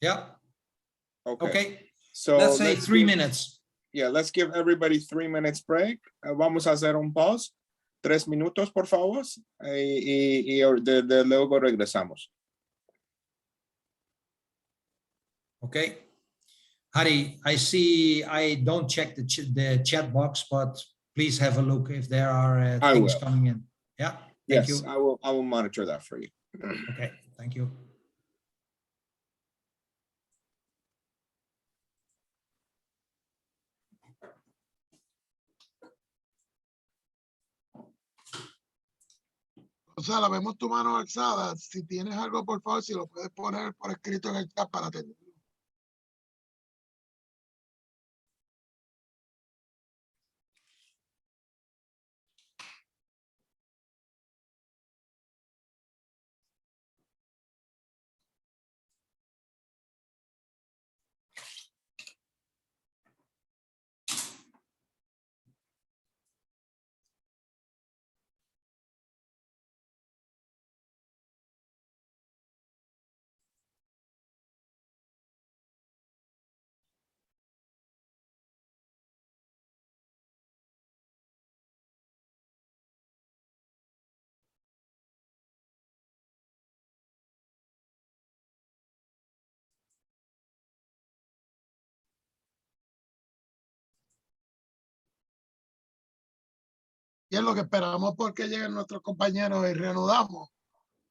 Yeah. Okay. Okay. So Let's say 3 give- minutes. Yeah, let's give everybody 3 minutes break. Vamos a hacer un pause. 3 minutos, por favor. Y luego regresamos. Okay. Hari, I see I don't check the chat box, but please have a look if there are I things will. coming in. Yeah. Thank Yes, you. I will monitor that for you. Okay. Thank you. O sea, la vemos tu mano alzada. Si tienes algo, por favor, si lo puedes poner por escrito en el chat para atender. Y es lo que esperamos porque lleguen nuestros compañeros y reanudamos.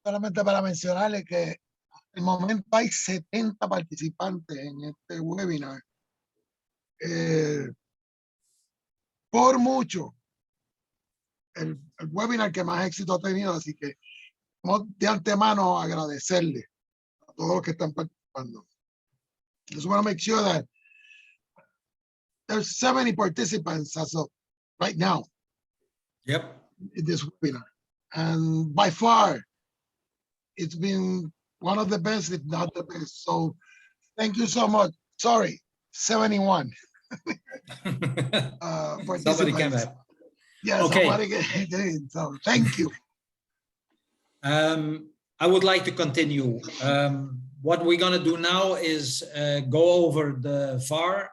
Solamente para mencionarles que al momento hay 70 participantes en este webinar. Por mucho, el webinar que más éxito ha tenido, así que vamos de antemano agradecerle a todos los que están participando. Just want to make sure that there's 70 participants as of right now. Yep. In this webinar, and by far it's been one of the best, if not the best. So thank you so much. Sorry, 71 Somebody came participants. back. Yeah, Okay. somebody get in. So thank you. I would like to continue. What we're going to do now is go over the VAR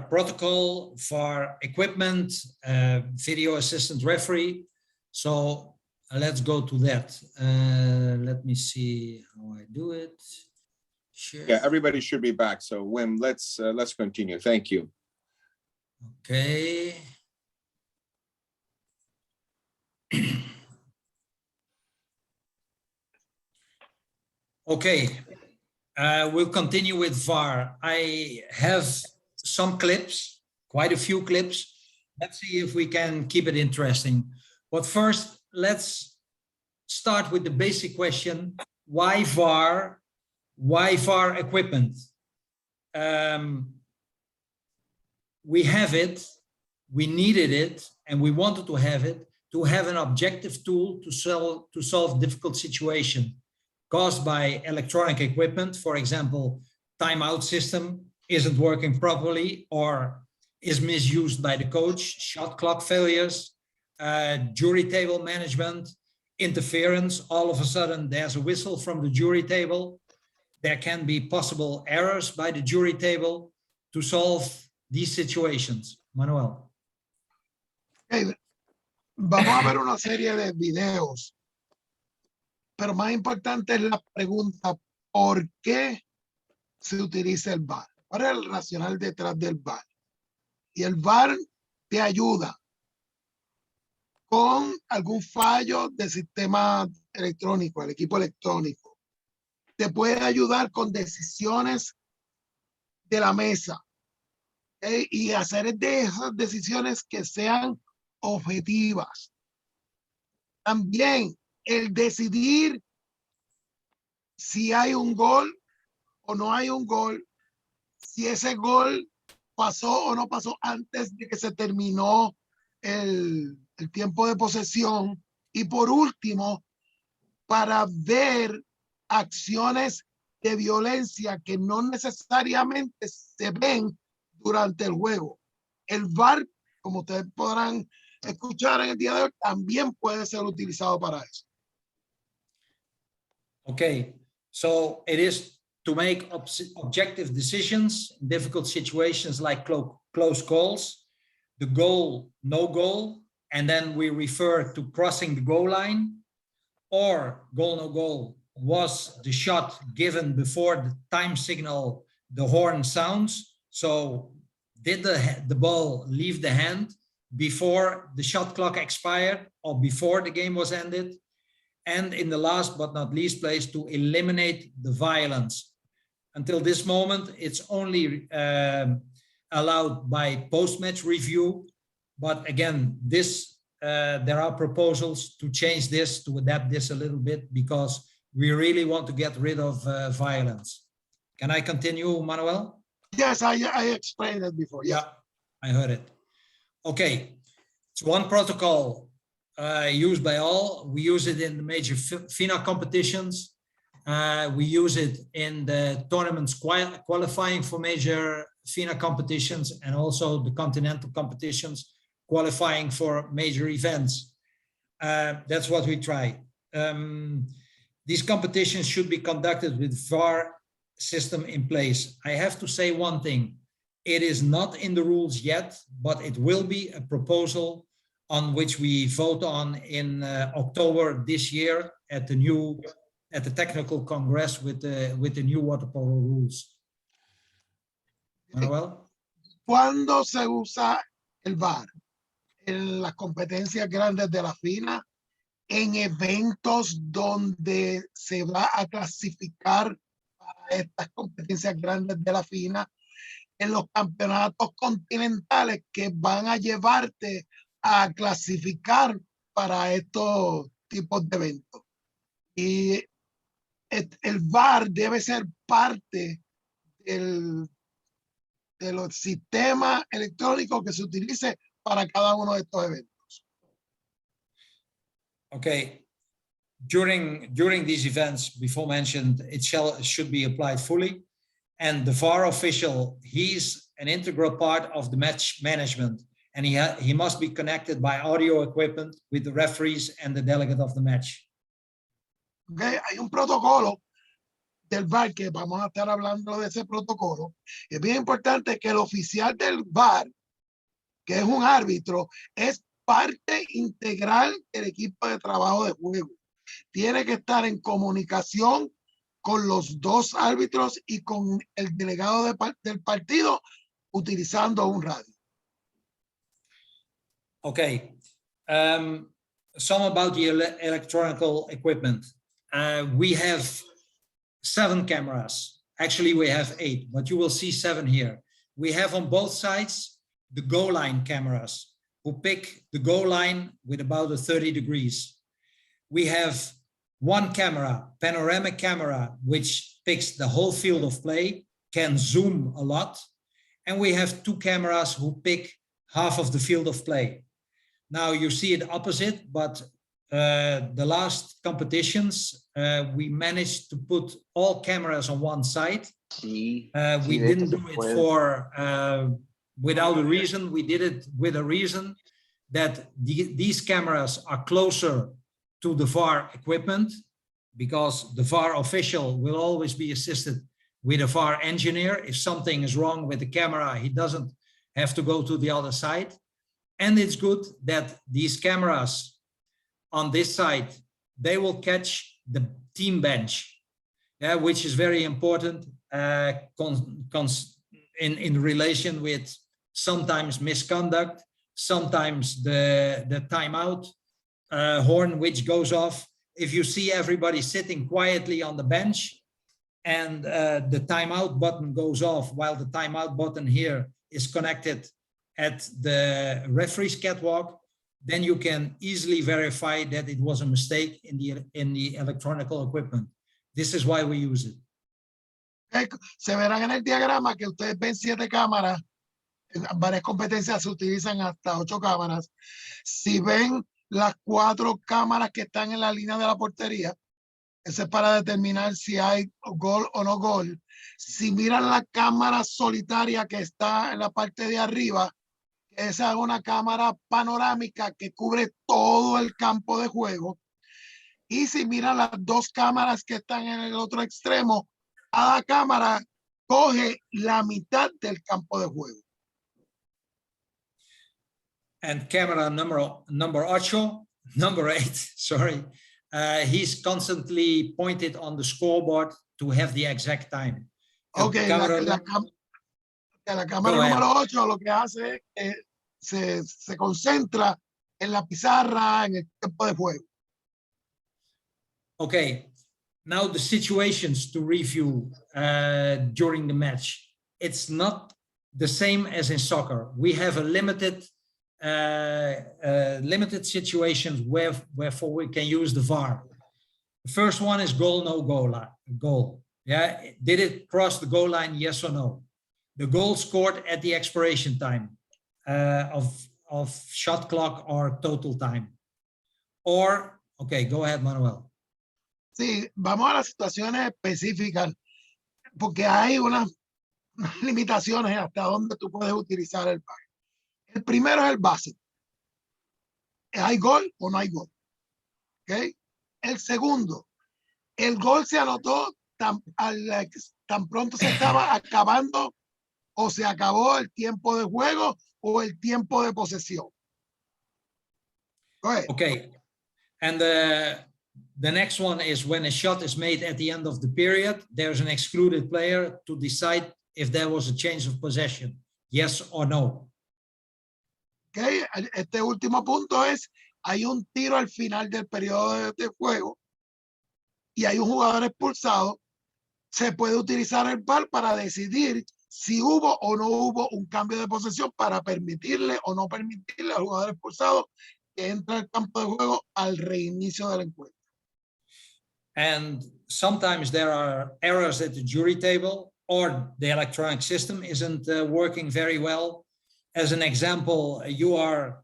protocol, VAR equipment, video assistant referee. So let's go to that. Let me see how I do it. Share. Yeah, everybody should be back. So Wim, let's continue. Thank you. Okay. Okay. We'll continue with VAR. I have some clips, quite a few clips. Let's see if we can keep it interesting. But first, let's start with the basic question. Why VAR? Why VAR equipment? We have it, we needed it, and we wanted to have it to have an objective tool to solve difficult situations caused by electronic equipment. For example, timeout system isn't working properly or is misused by the coach, shot clock failures, jury table management, interference. All of a sudden, there's a whistle from the jury table. There can be possible errors by the jury table to solve these situations. Manuel. Okay. Vamos a ver una serie de videos, pero más importante es la pregunta, ¿por qué se utiliza el VAR? ¿Cuál es el racional detrás del VAR? Y el VAR te ayuda con algún fallo del sistema electrónico, el equipo electrónico. Te puede ayudar con decisiones de la mesa, y hacer de esas decisiones que sean objetivas. También el decidir si hay un gol o no hay un gol, si ese gol pasó o no pasó antes de que se terminó el tiempo de posesión. Y por último, para ver acciones de violencia que no necesariamente se ven durante el juego. El VAR, como ustedes podrán escuchar en el día de hoy, también puede ser utilizado para eso. Okay, so it is to make objective decisions in difficult situations like close calls, the goal, no goal, and then we refer to crossing the goal line, or goal, no goal, was the shot given before the time signal, the horn sounds. So did the ball leave the hand before the shot clock expired or before the game was ended? And in the last but not least place, to eliminate the violence. Until this moment, it's only allowed by post-match review. But again, this there are proposals to change this, to adapt this a little bit, because we really want to get rid of violence. Can I continue, Manuel? Yes, I explained it before. Yes. Yeah, I heard it. Okay, it's one protocol used by all. We use it in the major FINA competitions. We use it in the tournaments qualifying for major FINA competitions, and also the continental competitions qualifying for major events. That's what we try. These competitions should be conducted with VAR system in place. I have to say one thing. It is not in the rules yet, but it will be a proposal on which we vote on in October this year at the technical congress with the new waterpolo rules. Manuel? ¿Cuándo se usa el VAR? En las competencias grandes de la FINA, en eventos donde se va a clasificar para estas competencias grandes de la FINA, en los campeonatos continentales que van a llevarte a clasificar para estos tipos de eventos. Y el VAR debe ser parte del sistema electrónico que se utilice para cada uno de estos eventos. Okay, during these events before mentioned, it should be applied fully, and the VAR official, he's an integral part of the match management, and he must be connected by audio equipment with the referees and the delegate of the match. Okay, hay un protocolo del VAR que vamos a estar hablando de ese protocolo. Es bien importante que el oficial del VAR, que es un árbitro, es parte integral del equipo de trabajo de juego. Tiene que estar en comunicación con los dos árbitros y con el delegado del partido utilizando un radio. Okay, some about the electronic equipment. We have 7 cameras. Actually, we have 8, but you will see 7 here. We have on both sides the goal line cameras who pick the goal line with about 30 degrees. We have one camera, panoramic camera, which picks the whole field of play, can zoom a lot. And we have 2 cameras who pick half of the field of play. Now you see it opposite, but the last competitions, we managed to put all cameras on one side. We didn't do it for without a reason. We did it with a reason that these cameras are closer to the VAR equipment, because the VAR official will always be assisted with a VAR engineer. If something is wrong with the camera, he doesn't have to go to the other side. And it's good that these cameras on this side, they will catch the team bench, which is very important in relation with sometimes misconduct sometimes the timeout horn which goes off. If you see everybody sitting quietly on the bench and the timeout button goes off while the timeout button here is connected at the referee's catwalk, then you can easily verify that it was a mistake in the electronic equipment. This is why we use it. Se verán en el diagrama que ustedes ven 7 cámaras. En varias competencias se utilizan hasta 8 cámaras. Si ven las 4 cámaras que están en la línea de la portería, eso es para determinar si hay gol o no gol. Si miran la cámara solitaria que está en la parte de arriba, esa es una cámara panorámica que cubre todo el campo de juego. Y si miran las 2 cámaras que están en el otro extremo, cada cámara coge la mitad del campo de juego. And camera number 8, sorry, he's constantly pointed on the scoreboard to have the exact time. Okay, la cámara número 8 lo que hace es se concentra en la pizarra, en el tiempo de juego. Okay, now the situations to review during the match. It's not the same as in soccer. We have a limited situations wherefore we can use the VAR. The first one is goal, no goal. Yeah, did it cross the goal line? Yes or no? The goal scored at the expiration time of shot clock or total time. Or, okay, go ahead, Manuel. Sí, vamos a las situaciones específicas, porque hay unas limitaciones hasta dónde tú puedes utilizar el VAR. El primero es el básico. ¿Hay gol o no hay gol? ¿Okay? El segundo, el gol se anotó tan pronto se estaba acabando o se acabó el tiempo de juego o el tiempo de posesión. Go ahead. Okay, and the next one is when a shot is made at the end of the period, there's an excluded player to decide if there was a change of possession, yes or no. Okay. Este último punto es, hay un tiro al final del periodo de juego y hay un jugador expulsado, se puede utilizar el VAR para decidir si hubo o no hubo un cambio de posesión para permitirle o no permitirle al jugador expulsado que entre al campo de juego al reinicio del encuentro. And sometimes there are errors at the jury table or the electronic system isn't working very well. As an example, you are,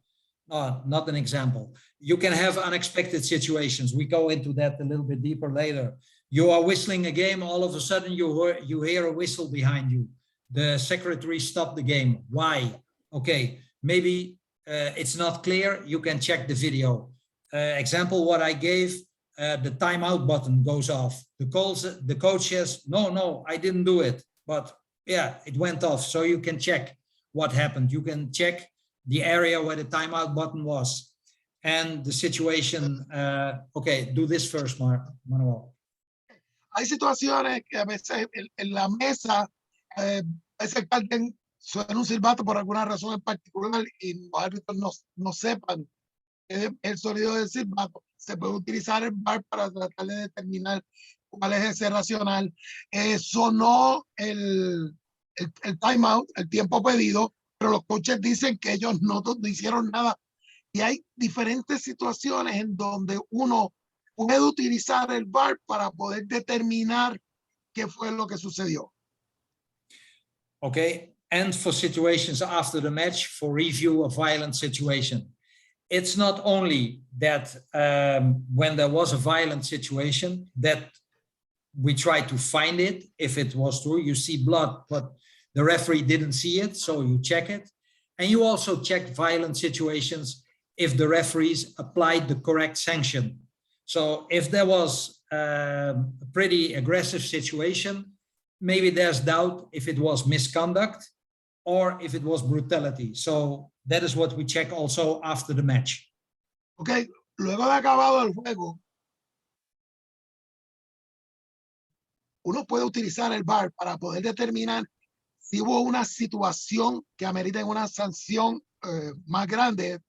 not an example, you can have unexpected situations. We go into that a little bit deeper later. You are whistling a game, all of a sudden you hear a whistle behind you. The secretary stopped the game. Why? Okay, maybe it's not clear. You can check the video. Example, what I gave, the timeout button goes off. The coach says, no, I didn't do it. But yeah, it went off. So you can check what happened. You can check the area where the timeout button was. And the situation, okay, do this first, Manuel. Hay situaciones que a veces en la mesa, a veces alguien suena un silbato por alguna razón en particular y los árbitros no sepan el sonido del silbato. Se puede utilizar el VAR para tratar de determinar cuál es ese racional. Sonó el timeout, el tiempo pedido, pero los coaches dicen que ellos no hicieron nada. Y hay diferentes situaciones en donde uno puede utilizar el VAR para poder determinar qué fue lo que sucedió. Okay, and for situations after the match, for review of violent situation. It's not only that when there was a violent situation that we try to find it, if it was true, you see blood, but the referee didn't see it, so you check it. And you also check violent situations if the referees applied the correct sanction. So if there was a pretty aggressive situation, maybe there's doubt if it was misconduct or if it was brutality. So that is what we check also after the match. Okay, luego de acabado el juego, uno puede utilizar el VAR para poder determinar si hubo una situación que amerita una sanción más grande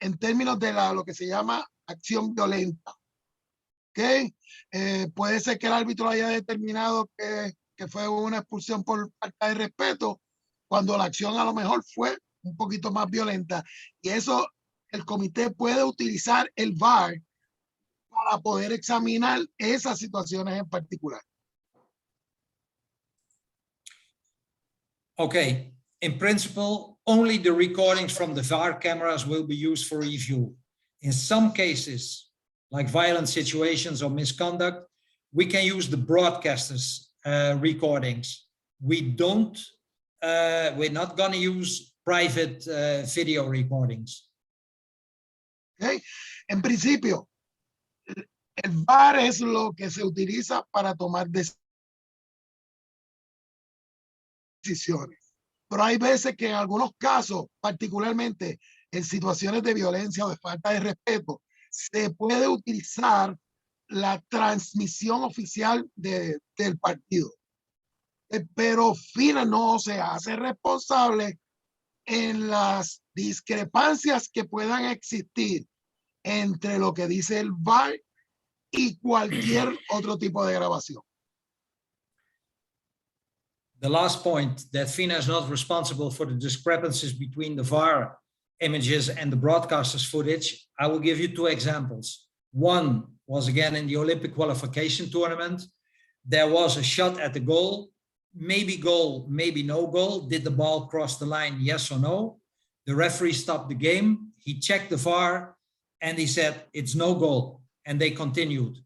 en términos de lo que se llama acción violenta. ¿Okay? Puede ser que el árbitro haya determinado que fue una expulsión por falta de respeto, cuando la acción a lo mejor fue un poquito más violenta. Y eso, el comité puede utilizar el VAR para poder examinar esas situaciones en particular. Okay, in principle, only the recordings from the VAR cameras will be used for review. In some cases, like violent situations or misconduct, we can use the broadcasters' recordings. We're not going to use private video recordings. ¿Okay? En principio, el VAR es lo que se utiliza para tomar decisiones. Pero hay veces que en algunos casos, particularmente en situaciones de violencia o de falta de respeto, se puede utilizar la transmisión oficial del partido. Pero FINA no se hace responsable en las discrepancias que puedan existir entre lo que dice el VAR y cualquier otro tipo de grabación. The last point, that FINA is not responsible for the discrepancies between the VAR images and the broadcaster's footage. I will give you two examples. One was again in the Olympic qualification tournament. There was a shot at the goal, maybe no goal. Did the ball cross the line, yes or no? The referee stopped the game. He checked the VAR and he said, it's no goal. And they continued.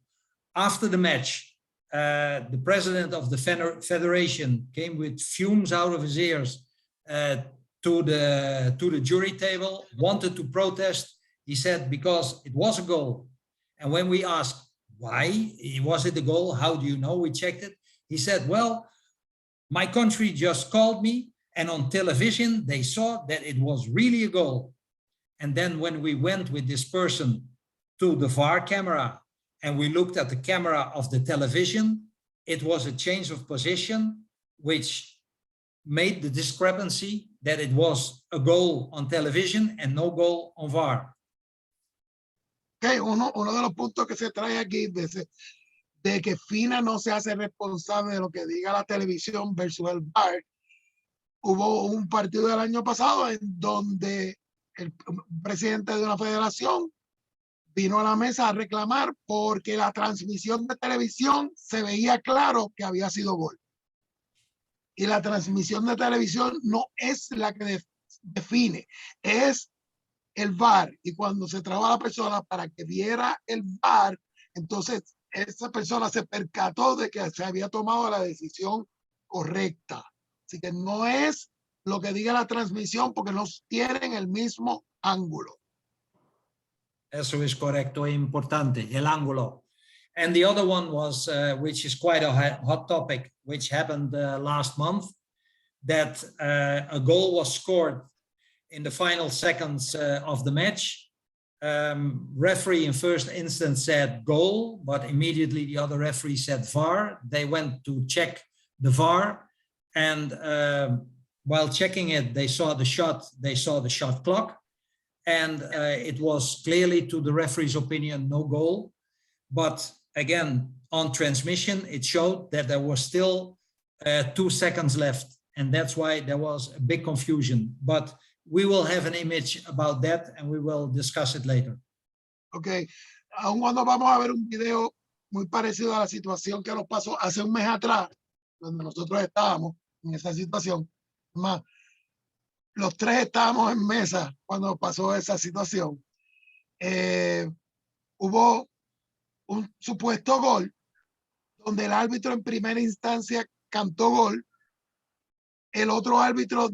After the match, the president of the federation came with fumes out of his ears to the jury table, wanted to protest. He said, because it was a goal. And when we asked, why was it a goal? How do you know? We checked it. He said, well, my country just called me, and on television, they saw that it was really a goal. And then when we went with this person to the VAR camera, and we looked at the camera of the television, it was a change of position, which made the discrepancy that it was a goal on television and no goal on VAR. Okay, uno de los puntos que se trae aquí de que FINA no se hace responsable de lo que diga la televisión versus el VAR. Hubo un partido del año pasado en donde el presidente de una federación vino a la mesa a reclamar porque la transmisión de televisión se veía claro que había sido gol. Y la transmisión de televisión no es la que define, es el VAR. Y cuando se traba a la persona para que viera el VAR, entonces esa persona se percató de que se había tomado la decisión correcta. Así que no es lo que diga la transmisión porque no tienen el mismo ángulo. Eso es correcto e importante, el ángulo. And the other one was, which is quite a hot topic, which happened last month, that a goal was scored in the final seconds of the match. Referee in first instance said goal, but immediately the other referee said VAR. They went to check the VAR, and while checking it, they saw the shot clock. And it was clearly, to the referee's opinion, no goal. But again, on transmission, it showed that there was still 2 seconds left. And that's why there was a big confusion. But we will have an image about that and we will discuss it later. Okay. Aún cuando vamos a ver un video muy parecido a la situación que nos pasó hace un mes atrás, donde nosotros estábamos en esa situación. Más, los tres estábamos en mesa cuando pasó esa situación. Hubo un supuesto gol donde el árbitro en primera instancia cantó gol. El otro árbitro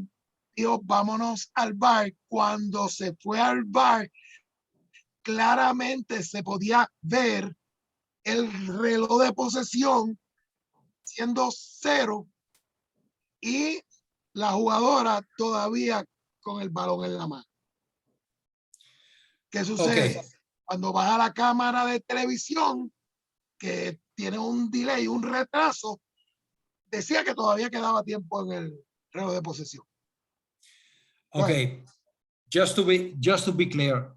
dijo, vámonos al VAR. Cuando se fue al VAR, claramente se podía ver el reloj de posesión siendo 0 y la jugadora todavía con el balón en la mano. ¿Qué sucede? Okay. Cuando vas a la cámara de televisión, que tiene un delay, un retraso decía que todavía quedaba tiempo en el reloj de posesión. Okay, just to be clear,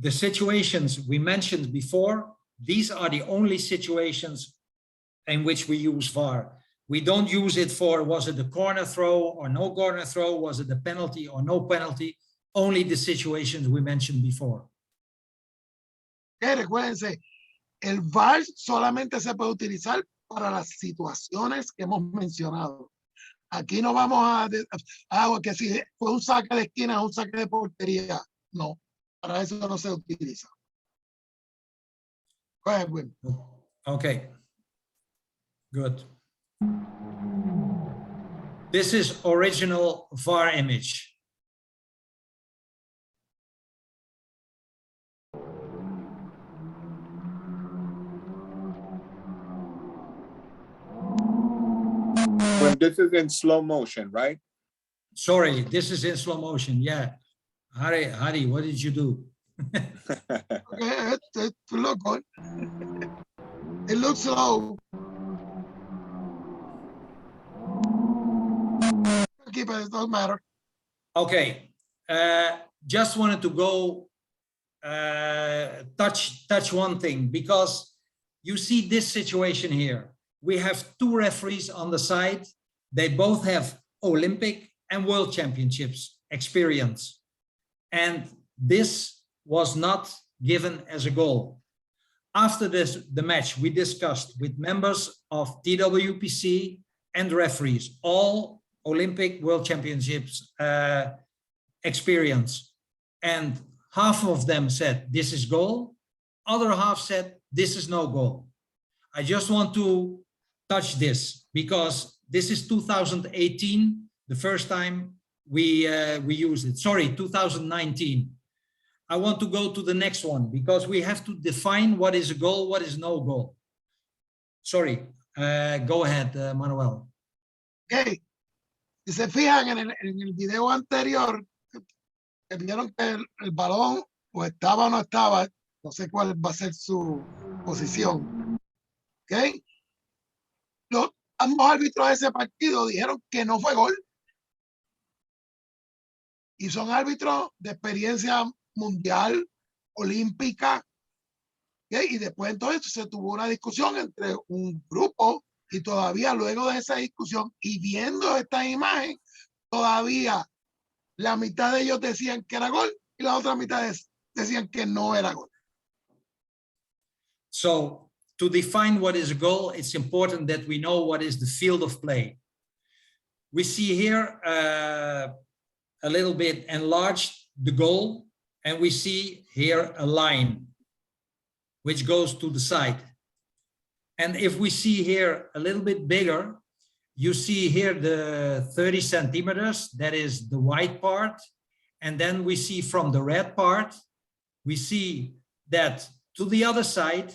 the situations we mentioned before, these are the only situations in which we use VAR. We don't use it for, was it a corner throw or no corner throw? Was it a penalty or no penalty? Only the situations we mentioned before. Okay, recuérdense, el VAR solamente se puede utilizar para las situaciones que hemos mencionado. Aquí no vamos a que si fue un saque de esquina o un saque de portería. No, para eso no se utiliza. Go ahead, Wim. Okay, good. This is original VAR image. When this is in slow motion, right? Sorry, this is in slow motion. Yeah. Hari, what did you do? Okay, it look good. It looks slow. Keep it, it doesn't matter. Okay. Just wanted to go touch one thing, because you see this situation here. We have two referees on the side. They both have Olympic and World Championships experience. And this was not given as a goal. After the match, we discussed with members of TWPC and referees, all Olympic World Championships experience. And half of them said, this is goal. Other half said, this is no goal. I just want to touch this because this is 2018, the first time we used it. Sorry, 2019. I want to go to the next one because we have to define what is a goal, what is no goal. Sorry, go ahead, Manuel. Okay. Si se fijan en el video anterior, que vieron que el balón o estaba o no estaba, no sé cuál va a ser su posición. Okay. Ambos árbitros de ese partido dijeron que no fue gol. Y son árbitros de experiencia mundial, olímpica. ¿Okay? Y después entonces se tuvo una discusión entre un grupo y todavía luego de esa discusión y viendo esta imagen, todavía la mitad de ellos decían que era gol y la otra mitad decían que no era gol. So, to define what is a goal, it's important that we know what is the field of play. We see here a little bit enlarged the goal, and we see here a line which goes to the side. And if we see here a little bit bigger, you see here the 30 centimeters, that is the white part. And then we see from the red part, we see that to the other side,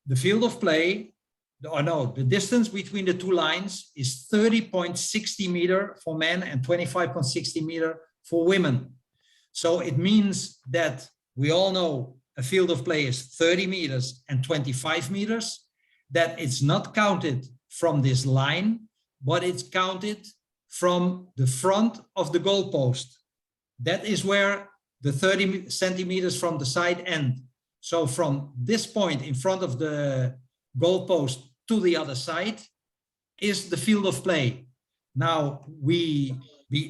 the field of play, the distance between the two lines is 30.60 meter for men and 25.60 meter for women. So it means that we all know a field of play is 30 meters and 25 meters, that it's not counted from this line, but it's counted from the front of the goalpost. That is where the 30 centimeters from the side end. So from this point in front of the goalpost to the other side is the field of play. Now,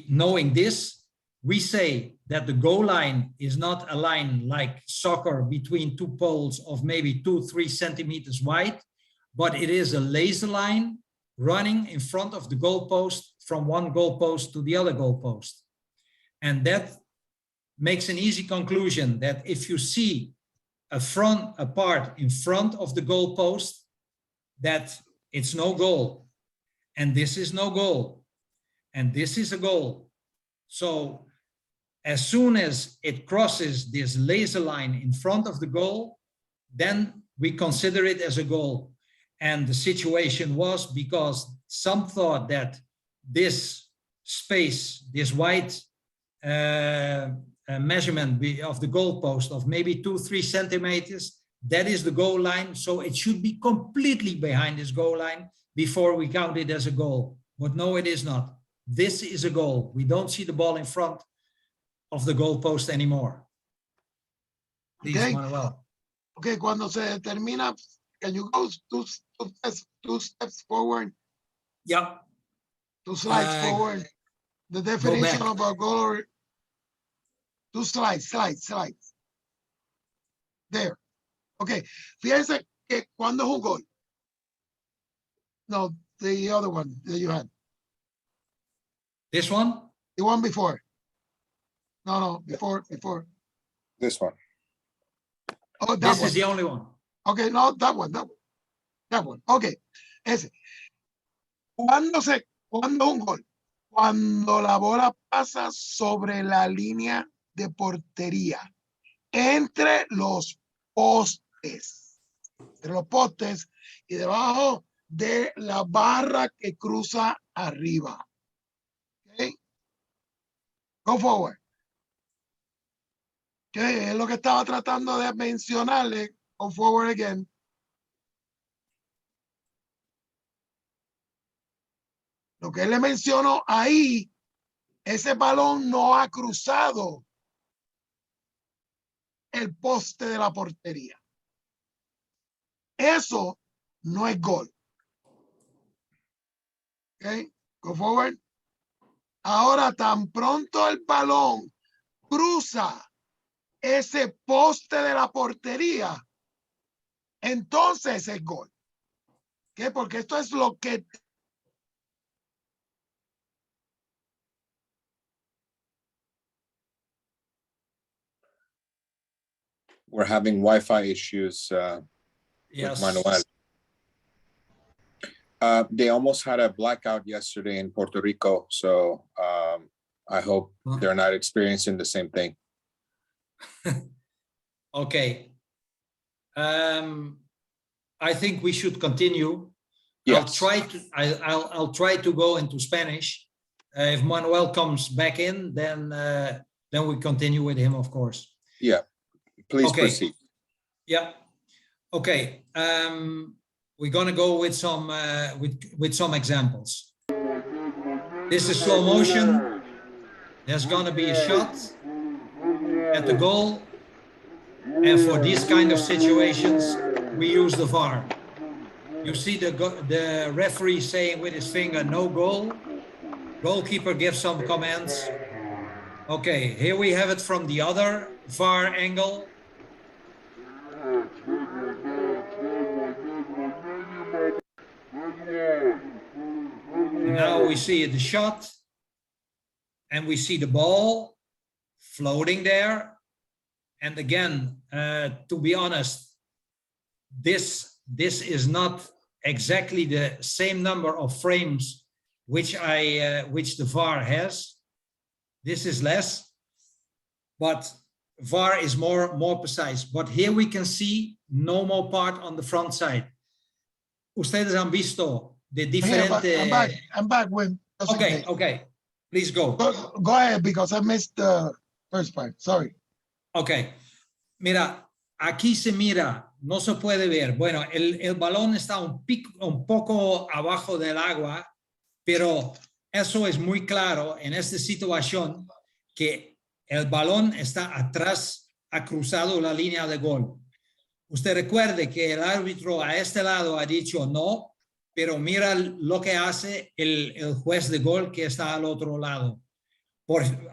knowing this, we say that the goal line is not a line like soccer between two poles of maybe 2-3 centimeters wide, but it is a laser line running in front of the goalpost from one goalpost to the other goalpost. And that makes an easy conclusion that if you see a part in front of the goalpost, that it's no goal, and this is no goal, and this is a goal. So as soon as it crosses this laser line in front of the goal, then we consider it as a goal. And the situation was because some thought that this space, this white measurement of the goalpost of maybe 2-3 centimeters, that is the goal line. So it should be completely behind this goal line before we count it as a goal. But no, it is not. This is a goal. We don't see the ball in front of the goal post anymore. Please, Okay. Manuel. Okay, cuando se determina, can you go two steps forward, Yeah. 2 slides forward? The definition back. of a goal, or 2 slides. There. Okay, fíjense que cuando es un gol. No, the other one that you had. This one? The one before. No, before. This one. Oh, that This one. is the only one. Okay, no, that one. Okay, ese. ¿Cuándo es un gol? Cuando la bola pasa sobre la línea de portería, entre los postes, y debajo de la barra que cruza arriba. Okay. Go forward. Okay, es lo que estaba tratando de mencionarle. Go forward again. Lo que él le mencionó ahí, ese balón no ha cruzado el poste de la portería. Eso no es gol. Okay, go forward. Ahora, tan pronto el balón cruza ese poste de la portería, entonces es gol. ¿Qué? Porque esto es lo que We're having Wi-Fi issues Yes. with Manuel. They almost had a blackout yesterday in Puerto Rico, so I hope they're not experiencing the same thing. Okay. I think we should continue. Yes. I'll try to go into Spanish. If Manuel comes back in, then we continue with him, of course. Yeah. Please Okay. proceed. Yeah. Okay. We're gonna go with some examples. This is slow motion. There's gonna be a shot at the goal, and for these kind of situations, we use the VAR. You see the referee saying with his finger, no goal. Goalkeeper gives some comments. Okay, here we have it from the other VAR angle. And now we see the shot, and we see the ball floating there. And again, to be honest, this is not exactly the same number of frames which the VAR has. This is less, but VAR is more precise. But here we can see no more part on the front side. Ustedes han visto de diferente. I'm back with. Okay. Please go. Go ahead, because I missed the first part. Sorry. Ok, mira, aquí se mira, no se puede ver. Bueno, el balón está un poco abajo del agua, pero eso es muy claro en esta situación que el balón está atrás, ha cruzado la línea de gol. Usted recuerde que el árbitro a este lado ha dicho no, pero mira lo que hace el juez de gol que está al otro lado.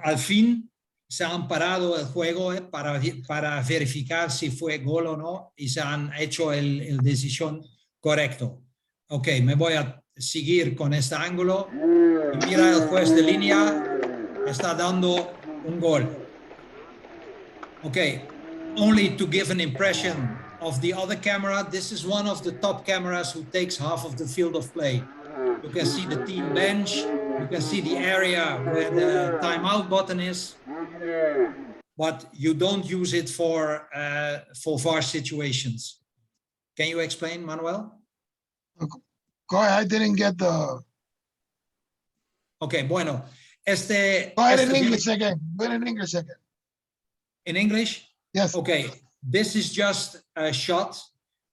Al fin se han parado el juego para verificar si fue gol o no y se han hecho el decisión correcto. Ok, me voy a seguir con este ángulo. Y mira, el juez de línea está dando un gol. Ok, only to give an impression of the other camera, this is one of the top cameras who takes half of the field of play. You can see the team bench, you can see the area where the timeout button is, but you don't use it for VAR situations. Can you explain, Manuel? Go ahead, I didn't get the... Okay, bueno. Go ahead in English again. Go ahead in English again. In English? Yes. Okay, this is just shot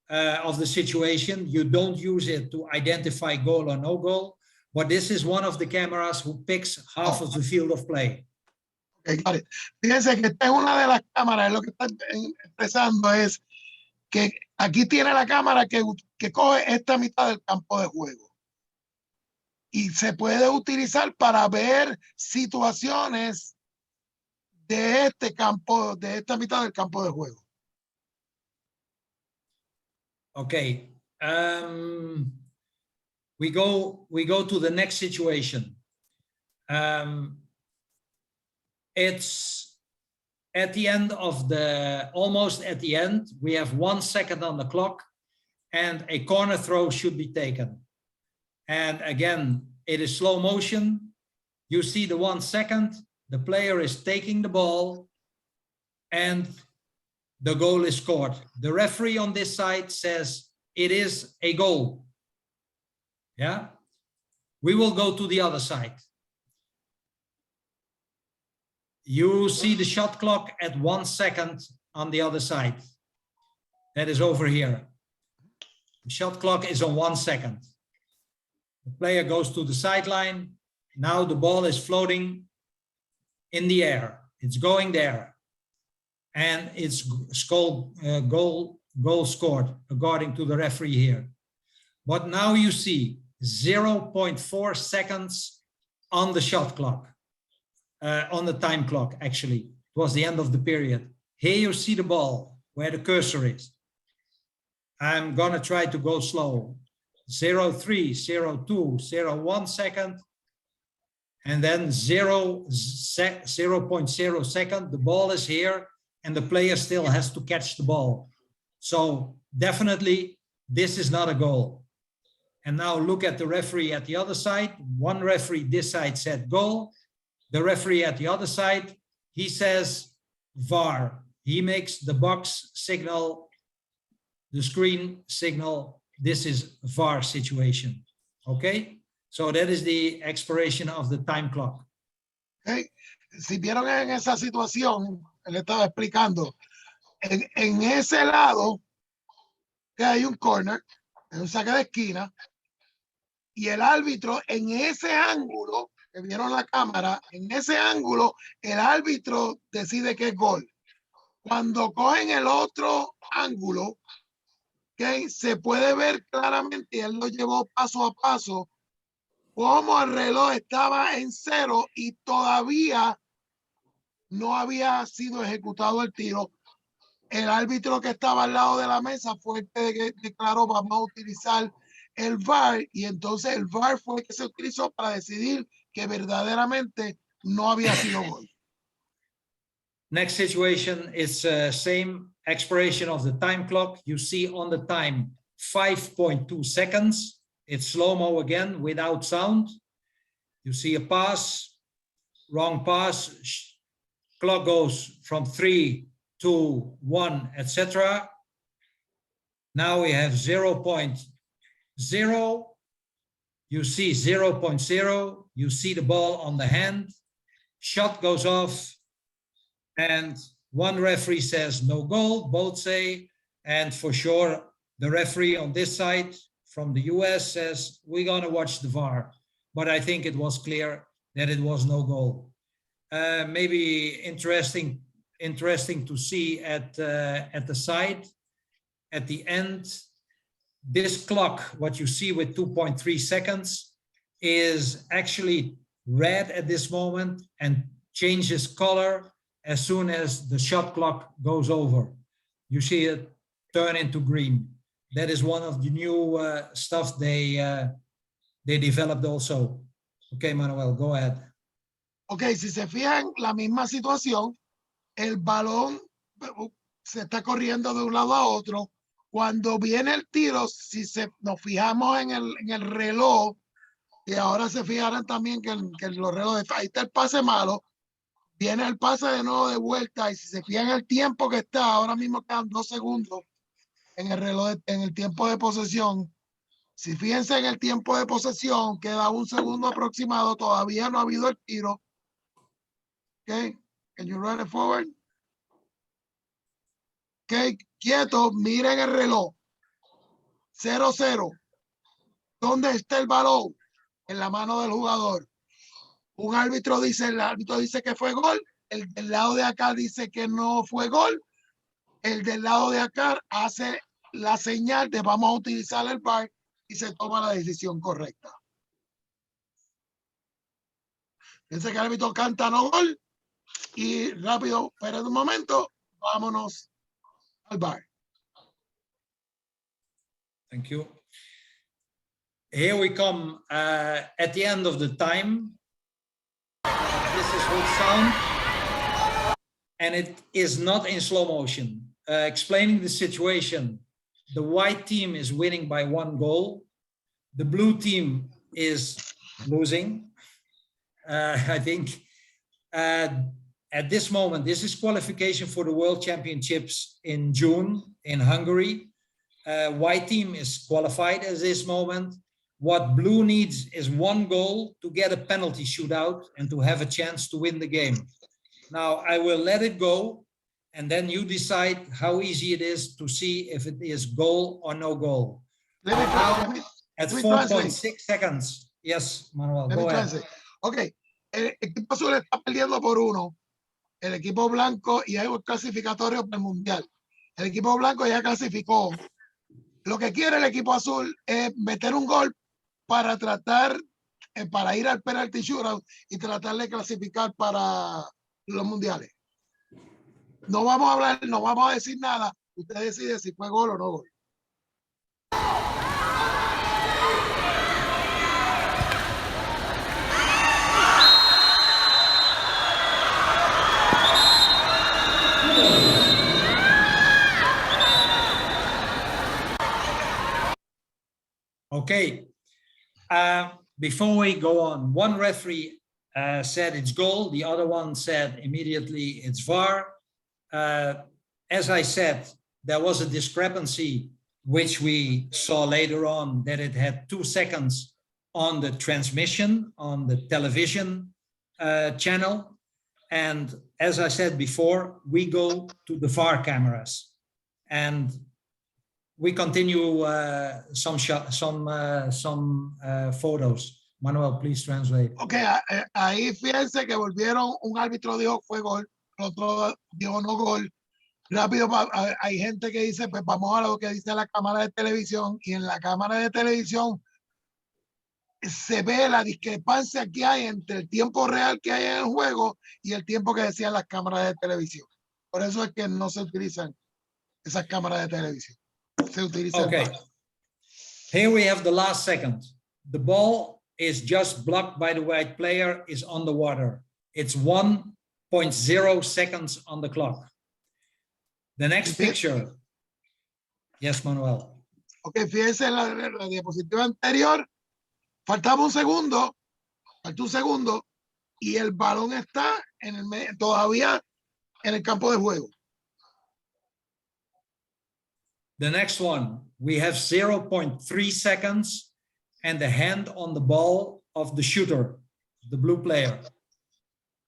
of the situation. You don't use it to identify goal or no goal, but this is one of the cameras who picks half of the field of play. Okay, got it. Fíjense que esta es una de las cámaras, lo que está expresando es que aquí tiene la cámara que coge esta mitad del campo de juego y se puede utilizar para ver situaciones de este campo, de esta mitad del campo de juego. Okay, we go to the next situation. It's at the end of almost at the end. We have 1 second on the clock and a corner throw should be taken. And again, it is slow motion. You see the 1 second, the player is taking the ball and the goal is scored. The referee on this side says it is a goal. Yeah, we will go to the other side. You see the shot clock at 1 second on the other side. That is over here. The shot clock is on 1 second. The player goes to the sideline. Now the ball is floating in the air. It's going there. And it's goal scored according to the referee here. But now you see 0.4 seconds on the shot clock. On the time clock, actually. It was the end of the period. Here you see the ball, where the cursor is. I'm gonna try to go slow. 0.3, 0.2, 0.1 second, and then 0.0 second. The ball is here, and the player still has to catch the ball. So definitely, this is not a goal. And now look at the referee at the other side. One referee this side said goal. The referee at the other side, he says VAR. He makes the box signal, the screen signal. This is VAR situation. Okay? So that is the expiration of the time clock. Okay. Si vieron en esa situación, él estaba explicando, en ese lado que hay un corner, un saque de esquina, y el árbitro en ese ángulo, que vieron la cámara, en ese ángulo, el árbitro decide que es gol. Cuando cogen el otro ángulo, okay, se puede ver claramente, y él lo llevó paso a paso, cómo el reloj estaba en 0 y todavía no había sido ejecutado el tiro. El árbitro que estaba al lado de la mesa fue el que declaró vamos a utilizar el VAR, y entonces el VAR fue el que se utilizó para decidir que verdaderamente no había sido gol. Next situation is same expiration of the time clock. You see on the time 5.2 seconds. It's slow-mo again without sound. You see a pass, wrong pass. Clock goes from 3 to 1, etc. Now we have 0.0. You see 0.0. You see the ball on the hand. Shot goes off. And one referee says no goal, both say, and for sure, the referee on this side from the US says, we're gonna watch the VAR. But I think it was clear that it was no goal. Maybe interesting to see at the side, at the end, this clock, what you see with 2.3 seconds is actually red at this moment and changes color as soon as the shot clock goes over. You see it turn into green. That is one of the new stuff they developed also. Okay, Manuel, go ahead. Ok, si se fijan, la misma situación, el balón se está corriendo de un lado a otro. Cuando viene el tiro, si nos fijamos en el reloj, y ahora se fijarán también que los relojes, ahí está el pase malo, viene el pase de nuevo de vuelta, y si se fijan el tiempo que está, ahora mismo quedan 2 segundos en el reloj, en el tiempo de posesión. Si fíjense en el tiempo de posesión, queda 1 segundo aproximado, todavía no ha habido el tiro. Okay, can you run it forward? Ok, quieto, miren el reloj. 0-0. ¿Dónde está el balón? En la mano del jugador. Un árbitro dice, el árbitro dice que fue gol. El del lado de acá dice que no fue gol. El del lado de acá hace la señal de vamos a utilizar el VAR y se toma la decisión correcta. Piensa que el árbitro canta no gol y rápido, pero un momento, vámonos al VAR. Thank you. Here we come at the end of the time. This is with sound, and it is not in slow motion. Explaining the situation, the white team is winning by 1 goal. The blue team is losing. I think at this moment, this is qualification for the World Championships in June in Hungary. White team is qualified at this moment. What blue needs is 1 goal to get a penalty shootout and to have a chance to win the game. Now I will let it go, and then you decide how easy it is to see if it is goal or no goal. At 4.6 seconds. Yes, Manuel, go ahead. Ok, el equipo azul está perdiendo por 1. El equipo blanco y hay un clasificatorio para el mundial. El equipo blanco ya clasificó. Lo que quiere el equipo azul es meter un gol para tratar, para ir al penalty shootout y tratar de clasificar para los mundiales. No vamos a hablar, no vamos a decir nada. Usted decide si fue gol o no gol. Okay. Before we go on, one referee said it's goal. The other one said immediately it's VAR. As I said, there was a discrepancy, which we saw later on, that it had 2 seconds on the transmission, on the television channel. And as I said before, we go to the VAR cameras. And we continue some photos. Manuel, please translate. Okay, ahí fíjense que volvieron, un árbitro dijo fue gol, el otro dijo no gol. Rápido, hay gente que dice, pues vamos a lo que dice la cámara de televisión, y en la cámara de televisión se ve la discrepancia que hay entre el tiempo real que hay en el juego y el tiempo que decían las cámaras de televisión. Por eso es que no se utilizan esas cámaras de televisión. Se utiliza okay. Here we have the last second. The ball is just blocked by the white player, is on the water. It's 1.0 seconds on the clock. The next picture. Yes, Manuel. Ok, fíjense en la diapositiva anterior. Faltaba un segundo, faltó un segundo, y el balón está todavía en el campo de juego. The next one, we have 0.3 seconds and the hand on the ball of the shooter, the blue player.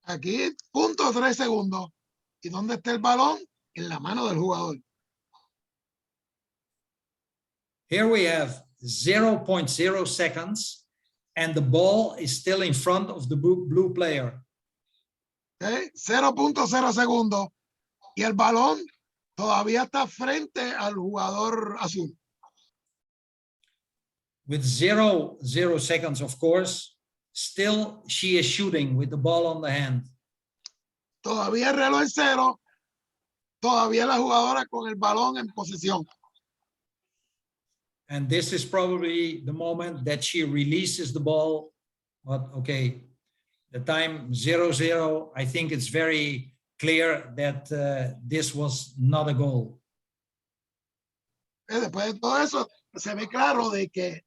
Aquí, 0.3 segundos. ¿Y dónde está el balón? En la mano del jugador. Here we have 0.0 seconds and the ball is still in front of the blue player. Okay. 0.0 segundos y el balón todavía está frente al jugador azul. With 0 seconds, of course, still she is shooting with the ball on the hand. Todavía el reloj en 0, todavía la jugadora con el balón en posesión. And this is probably the moment that she releases the ball. But okay, the time 0-0, I think it's very clear that this was not a goal. Después de todo eso, se ve claro de que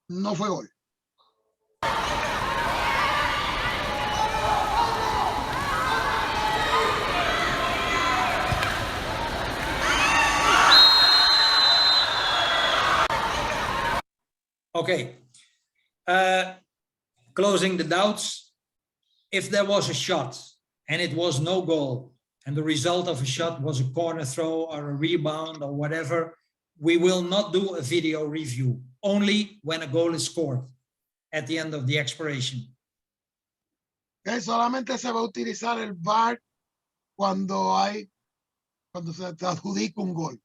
no fue gol. Okay, closing the doubts. If there was a shot and it was no goal and the result of a shot was a corner throw or a rebound or whatever, we will not do a video review, only when a goal is scored at the end of the expiration. Okay, solamente se va a utilizar el VAR cuando se adjudica un gol.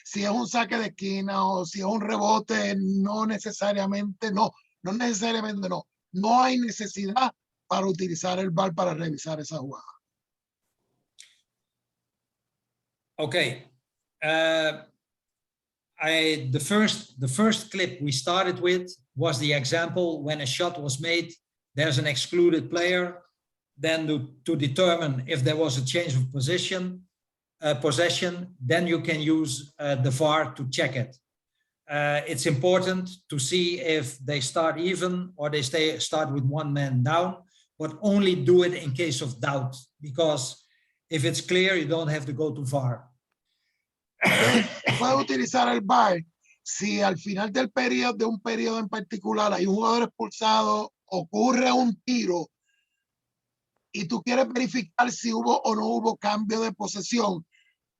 Si es un saque de esquina o si es un rebote, no necesariamente no hay necesidad para utilizar el VAR para revisar esa jugada. Okay, the first clip we started with was the example when a shot was made, there's an excluded player, then to determine if there was a change of possession, then you can use the VAR to check it. It's important to see if they start even or they start with one man down, but only do it in case of doubt, because if it's clear, you don't have to go to VAR. Puede utilizar el VAR si al final del periodo, de un periodo en particular, hay un jugador expulsado, ocurre un tiro y tú quieres verificar si hubo o no hubo cambio de posesión.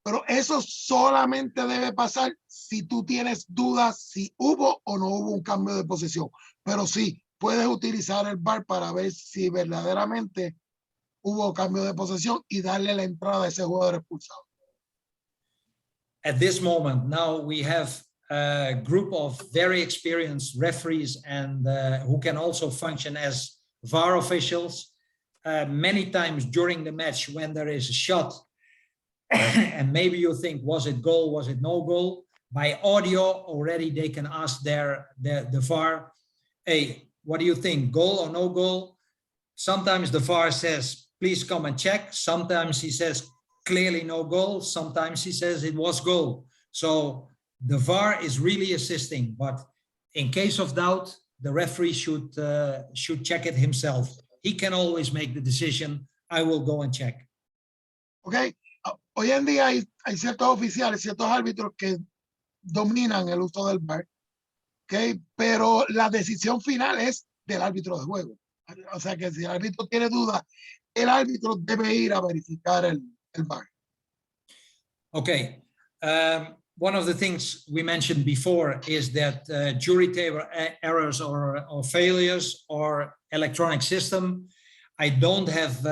Pero eso solamente debe pasar si tú tienes dudas si hubo o no hubo un cambio de posesión. Pero sí, puedes utilizar el VAR para ver si verdaderamente hubo cambio de posesión y darle la entrada a ese jugador expulsado. At this moment, now we have a group of very experienced referees and who can also function as VAR officials. Many times during the match when there is a shot, and maybe you think, was it goal, was it no goal? By audio already they can ask the VAR, hey, what do you think, goal or no goal? Sometimes the VAR says, please come and check. Sometimes he says, clearly no goal. Sometimes he says it was goal. So the VAR is really assisting, but in case of doubt, the referee should check it himself. He can always make the decision, I will go and check. Okay. Hoy en día hay ciertos oficiales, ciertos árbitros que dominan el uso del VAR, ¿okay? Pero la decisión final es del árbitro de juego. O sea que si el árbitro tiene dudas, el árbitro debe ir a verificar el VAR. Okay. One of the things we mentioned before is that jury table errors or failures or electronic system. I don't have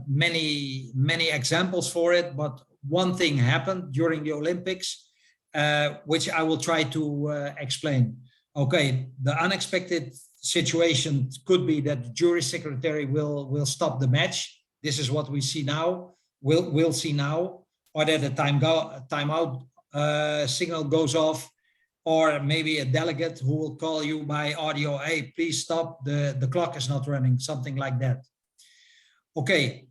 many examples for it, but one thing happened during the Olympics, which I will try to explain. Okay, the unexpected situation could be that the jury secretary will stop the match. This is what we see now. We'll see now, or that the timeout signal goes off, or maybe a delegate who will call you by audio, hey, please stop, the clock is not running, something like that. Okay,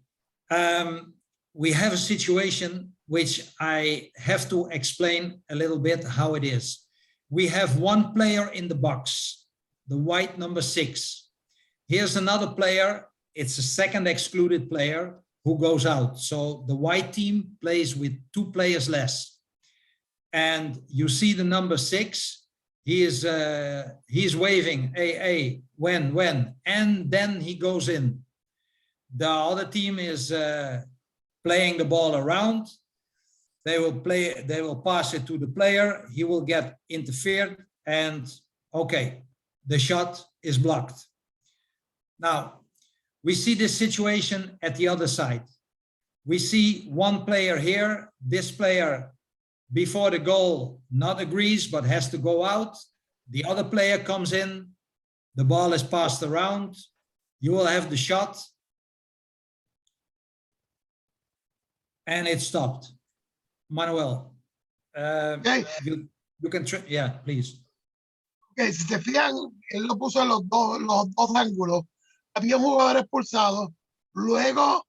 we have a situation which I have to explain a little bit how it is. We have one player in the box, the white number 6. Here's another player, it's a second excluded player who goes out. So the white team plays with 2 players less. And you see the number 6, he's waving, hey, when, and then he goes in. The other team is playing the ball around. They will pass it to the player. He will get interfered, and okay, the shot is blocked. Now, we see this situation at the other side. We see one player here. This player, before the goal, not agrees, but has to go out. The other player comes in. The ball is passed around. You will have the shot. And it stopped. Manuel, Okay. you can, yeah, please. Okay, si se fijan, él lo puso en los dos ángulos. Había un jugador expulsado, luego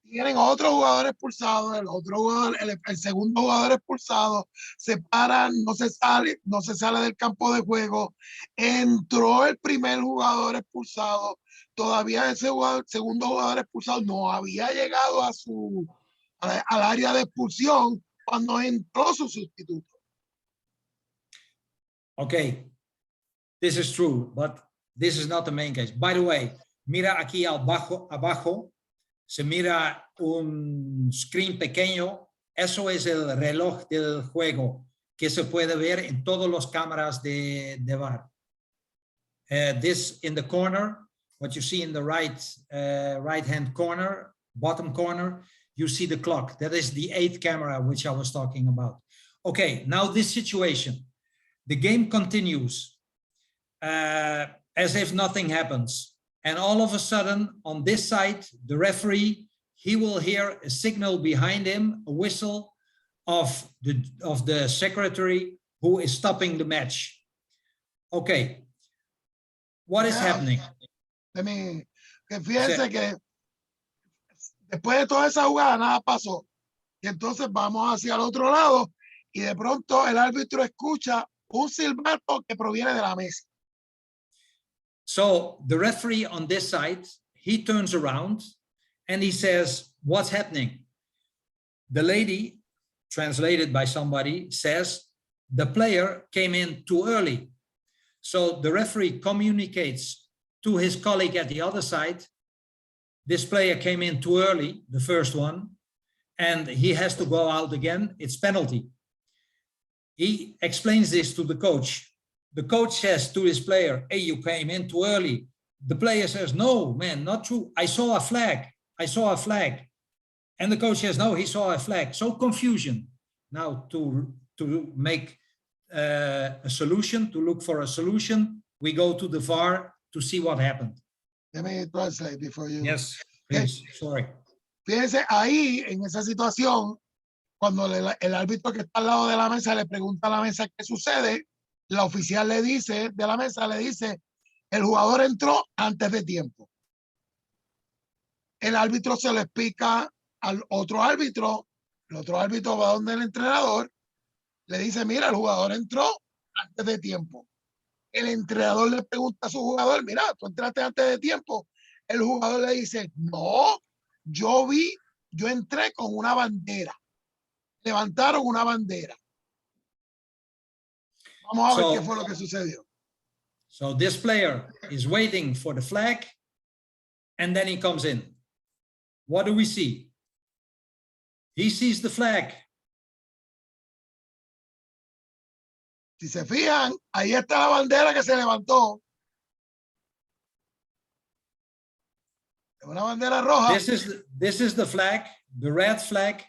tienen otro jugador expulsado, el segundo jugador expulsado, se para, no se sale del campo de juego, entró el primer jugador expulsado, todavía ese segundo jugador expulsado no había llegado al área de expulsión cuando entró su sustituto. Okay, this is true, but this is not the main case. By the way, mira aquí abajo, se mira un screen pequeño, eso es el reloj del juego que se puede ver en todas las cámaras de VAR. This in the corner, what you see in the right hand corner, bottom corner, you see the clock. That is the 8th camera which I was talking about. Okay, now this situation, the game continues as if nothing happens. And all of a sudden, on this side, the referee, he will hear a signal behind him, a whistle of the secretary who is stopping the match. Okay, what is happening? Fíjense que después de toda esa jugada nada pasó. Y entonces vamos hacia el otro lado y de pronto el árbitro escucha un silbato que proviene de la mesa. So the referee on this side, he turns around and he says, what's happening? The lady, translated by somebody, says, the player came in too early. So the referee communicates to his colleague at the other side, this player came in too early, the first one, and he has to go out again, it's penalty. He explains this to the coach. The coach says to his player, hey, you came in too early. The player says, no, man, not true. I saw a flag. I saw a flag. And the coach says, no, he saw a flag. So confusion. Now to make a solution, to look for a solution, we go to the VAR to see what happened. Let me translate before you. Yes, please, sorry. Fíjense, ahí, en esa situación, cuando el árbitro que está al lado de la mesa le pregunta a la mesa qué sucede, la oficial le dice, de la mesa le dice, el jugador entró antes de tiempo. El árbitro se lo explica al otro árbitro, el otro árbitro va donde el entrenador, le dice, mira, el jugador entró antes de tiempo. El entrenador le pregunta a su jugador, mira, tú entraste antes de tiempo. El jugador le dice, no, yo entré con una bandera. Levantaron una bandera. Vamos a ver qué fue lo que sucedió. So this player is waiting for the flag and then he comes in. What do we see? He sees the flag. Si se fijan, ahí está la bandera que se levantó. Una bandera roja. This is the flag, the red flag,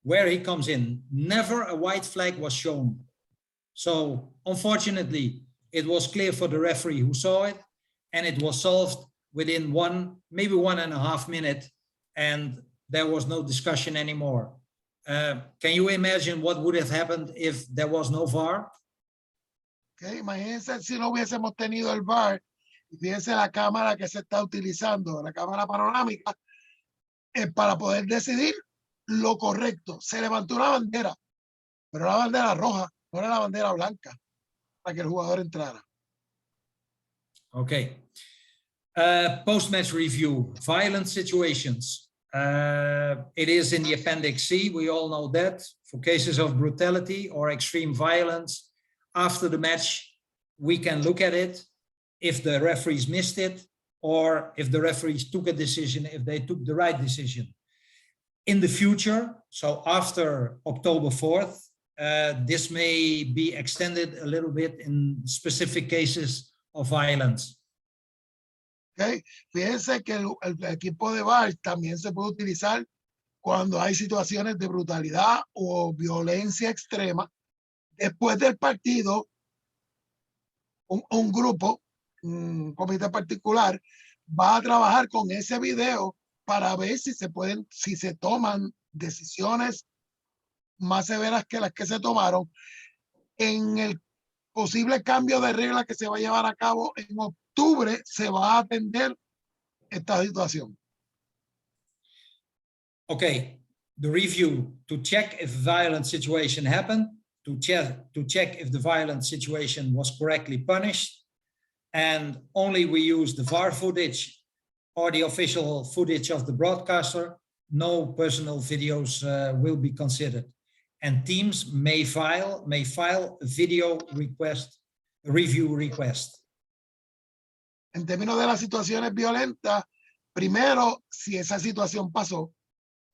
where he comes in. Never a white flag was shown. So unfortunately, it was clear for the referee who saw it, and it was solved within maybe 1.5 minutes, and there was no discussion anymore. Can you imagine what would have happened if there was no VAR? Okay, imagínense si no hubiésemos tenido el VAR, y fíjense la cámara que se está utilizando, la cámara panorámica, para poder decidir lo correcto. Se levantó una bandera, pero la bandera roja, no era la bandera blanca, para que el jugador entrara. Okay. Post-match review, violent situations. It is in the Appendix C, we all know that, for cases of brutality or extreme violence. After the match, we can look at it, if the referees missed it, or if the referees took a decision, if they took the right decision. In the future, so after October 4th, this may be extended a little bit in specific cases of violence. Okay. Fíjense que el equipo de VAR también se puede utilizar cuando hay situaciones de brutalidad o violencia extrema. Después del partido, un grupo, un comité particular, va a trabajar con ese video para ver si se toman decisiones más severas que las que se tomaron en el posible cambio de regla que se va a llevar a cabo en octubre. Se va a atender esta situación. Okay, the review to check if violent situation happened, to check if the violent situation was correctly punished, and only we use the VAR footage or the official footage of the broadcaster. No personal videos will be considered, and teams may file a video request, a review request. En términos de las situaciones violentas, primero, si esa situación pasó.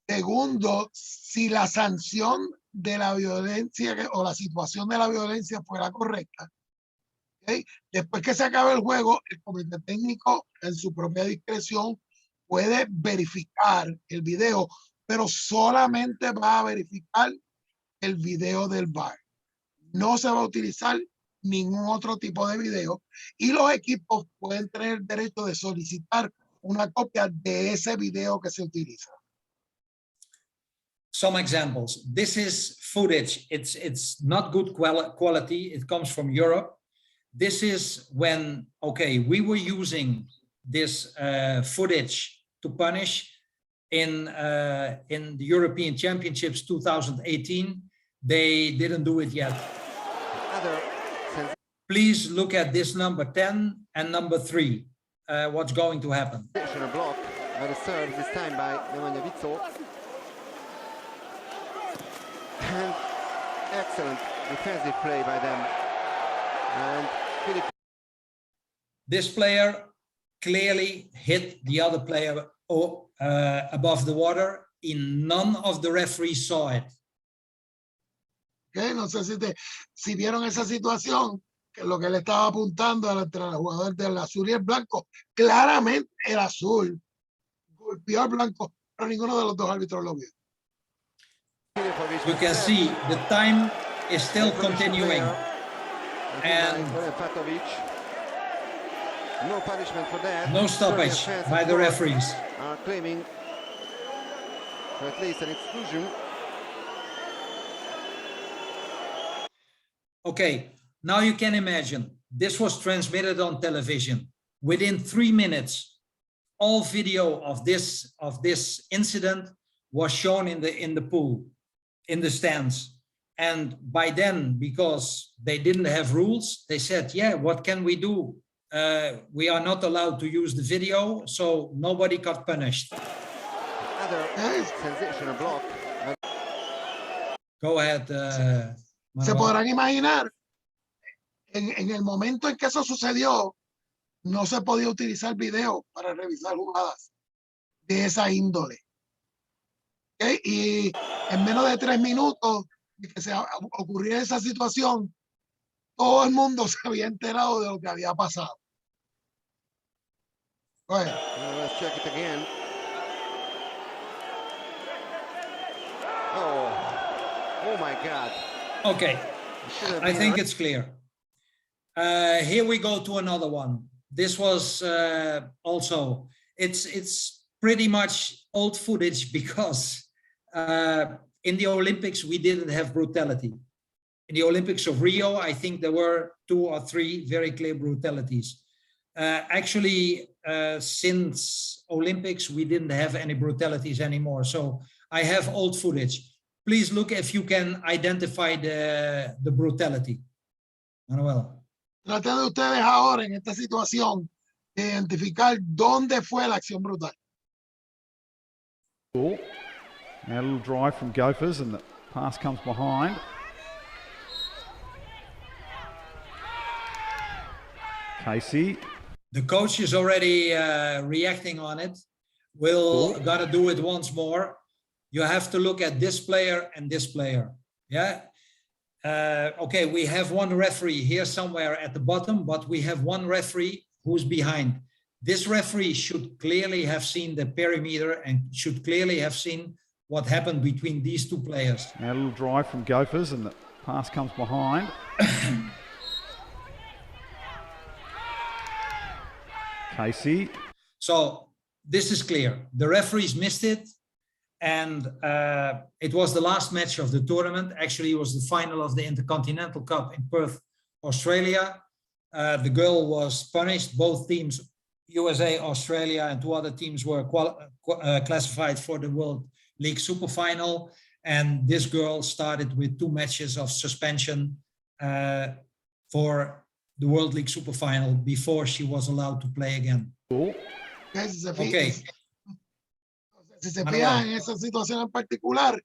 Segundo, si la sanción de la violencia o la situación de la violencia fuera correcta. ¿Okay? Después que se acabe el juego, el comité técnico en su propia discreción puede verificar el video, pero solamente va a verificar el video del VAR. No se va a utilizar ningún otro tipo de video y los equipos pueden tener el derecho de solicitar una copia de ese video que se utiliza. Some examples. This is footage. It's not good quality. It comes from Europe. This is when, okay, we were using this footage to punish in the European Championships 2018. They didn't do it yet. Please look at this number 10 and number 3. What's going to happen? Block by the serve this time by Nemanja Vico. And excellent defensive play by them. And Philip. This player clearly hit the other player above the water, and none of the referees saw it. Okay, no sé si vieron esa situación, que lo que le estaba apuntando entre el jugador del azul y el blanco, claramente el azul golpeó al blanco, pero ninguno de los dos árbitros lo vio. You can see the time is still continuing, and no punishment for that. No stoppage by the referees. Are claiming for at least an exclusion. Okay, now you can imagine this was transmitted on television. Within 3 minutes, all video of this incident was shown in the pool, in the stands. And by then, because they didn't have rules, they said, yeah, what can we do? We are not allowed to use the video, so nobody got punished. Another sensational block. Go ahead. Se podrán imaginar, en el momento en que eso sucedió, no se podía utilizar video para revisar jugadas de esa índole. ¿Okay? Y en menos de 3 minutos de que se ocurriera esa situación, todo el mundo se había enterado de lo que había pasado. Bueno. Let's check it again. Oh my God. Okay, I think it's clear. Here we go to another one. This was also, it's pretty much old footage because in the Olympics, we didn't have brutality. In the Olympics of Rio, I think there were 2 or 3 very clear brutalities. Actually, since Olympics, we didn't have any brutalities anymore. So I have old footage. Please look if you can identify the brutality. Manuel. Traten de ustedes ahora en esta situación de identificar dónde fue la acción brutal. Cool. Now a little drive from Gophers and the pass comes behind. Casey. The coach is already reacting on it. We'll gotta do it once more. You have to look at this player and this player. Yeah. Okay, we have one referee here somewhere at the bottom, but we have one referee who's behind. This referee should clearly have seen the perimeter and should clearly have seen what happened between these 2 players. Now a little drive from Gophers and the pass comes behind. Casey. So this is clear. The referees missed it. And it was the last match of the tournament. Actually, it was the final of the Intercontinental Cup in Perth, Australia. The girl was punished. Both teams, USA, Australia, and 2 other teams were classified for the World League Super Final. And this girl started with 2 matches of suspension for the World League Super Final before she was allowed to play again. Cool. Okay. Si se fijan en esa situación en particular,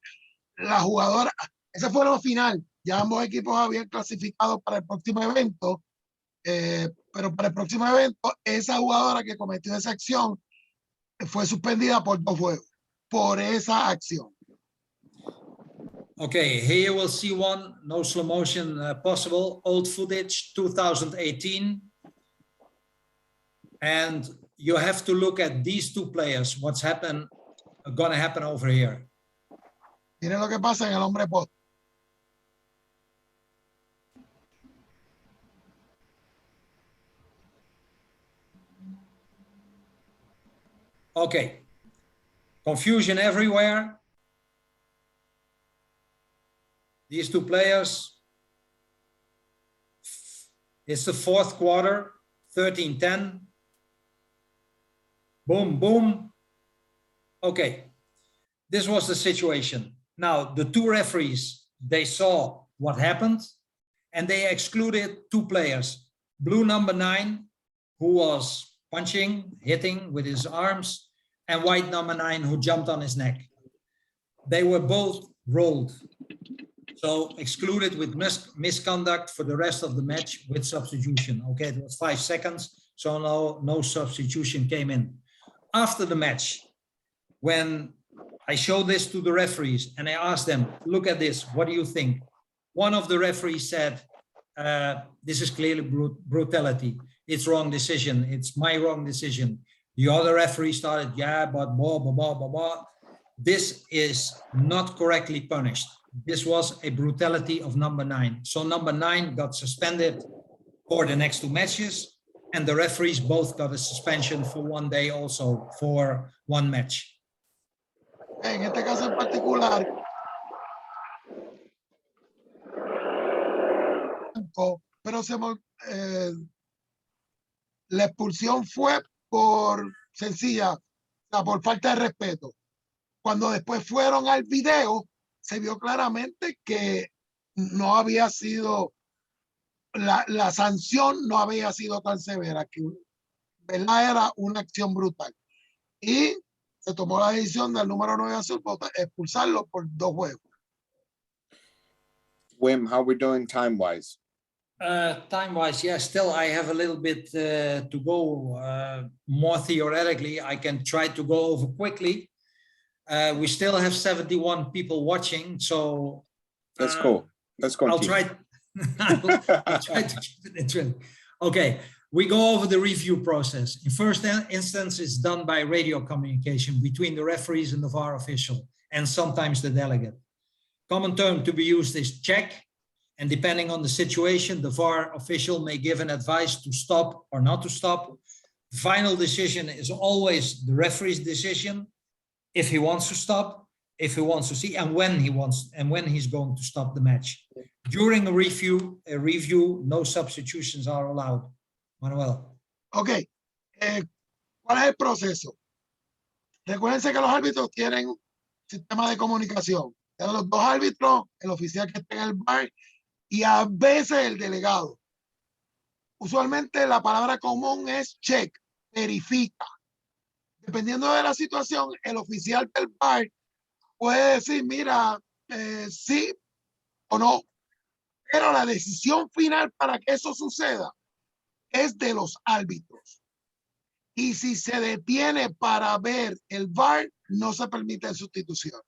la jugadora, esa fue la final, ya ambos equipos habían clasificado para el próximo evento, pero para el próximo evento, esa jugadora que cometió esa acción fue suspendida por 2 juegos por esa acción. Okay, here we'll see one, no slow motion possible, old footage, 2018. And you have to look at these two players, what's gonna happen over here. Miren lo que pasa en el hombre post. Okay, confusion everywhere. These two players, it's the 4th quarter, 13-10. Boom, boom. Okay, this was the situation. Now, the two referees, they saw what happened and they excluded 2 players. Blue number 9, who was punching, hitting with his arms, and white number 9, who jumped on his neck. They were both rolled. So excluded with misconduct for the rest of the match with substitution. Okay, it was 5 seconds, so no substitution came in. After the match, when I showed this to the referees and I asked them, look at this, what do you think? One of the referees said, this is clearly brutality. It's wrong decision. It's my wrong decision. The other referee started, yeah, but blah, blah, blah, blah, blah. This is not correctly punished. This was a brutality of number 9. So number 9 got suspended for the next 2 matches, and the referees both got a suspension for 1 day also for 1 match. En este caso en particular, pero la expulsión fue por sencilla, o sea, por falta de respeto. Cuando después fueron al video, se vio claramente que no había sido, la sanción no había sido tan severa, que ¿verdad? Era una acción brutal. Y se tomó la decisión del número 9 azul expulsarlo por 2 juegos. Wim, how we doing time-wise? Time-wise, yeah, still I have a little bit to go more theoretically. I can try to go over quickly. We still have 71 people watching, so That's cool. Let's continue. I'll try to keep it interesting. Okay, we go over the review process. In first instance, it's done by radio communication between the referees and the VAR official, and sometimes the delegate. Common term to be used is check, and depending on the situation, the VAR official may give an advice to stop or not to stop. The final decision is always the referee's decision. If he wants to stop, if he wants to see, and when he wants, and when he's going to stop the match. During a review, no substitutions are allowed. Manuel. Ok, ¿cuál es el proceso? Recuérdense que los árbitros tienen sistema de comunicación. Tienen los 2 árbitros, el oficial que está en el VAR y a veces el delegado. Usualmente la palabra común es check, verifica. Dependiendo de la situación, el oficial del VAR puede decir, mira, sí o no. Pero la decisión final para que eso suceda es de los árbitros. Y si se detiene para ver el VAR, no se permiten sustituciones.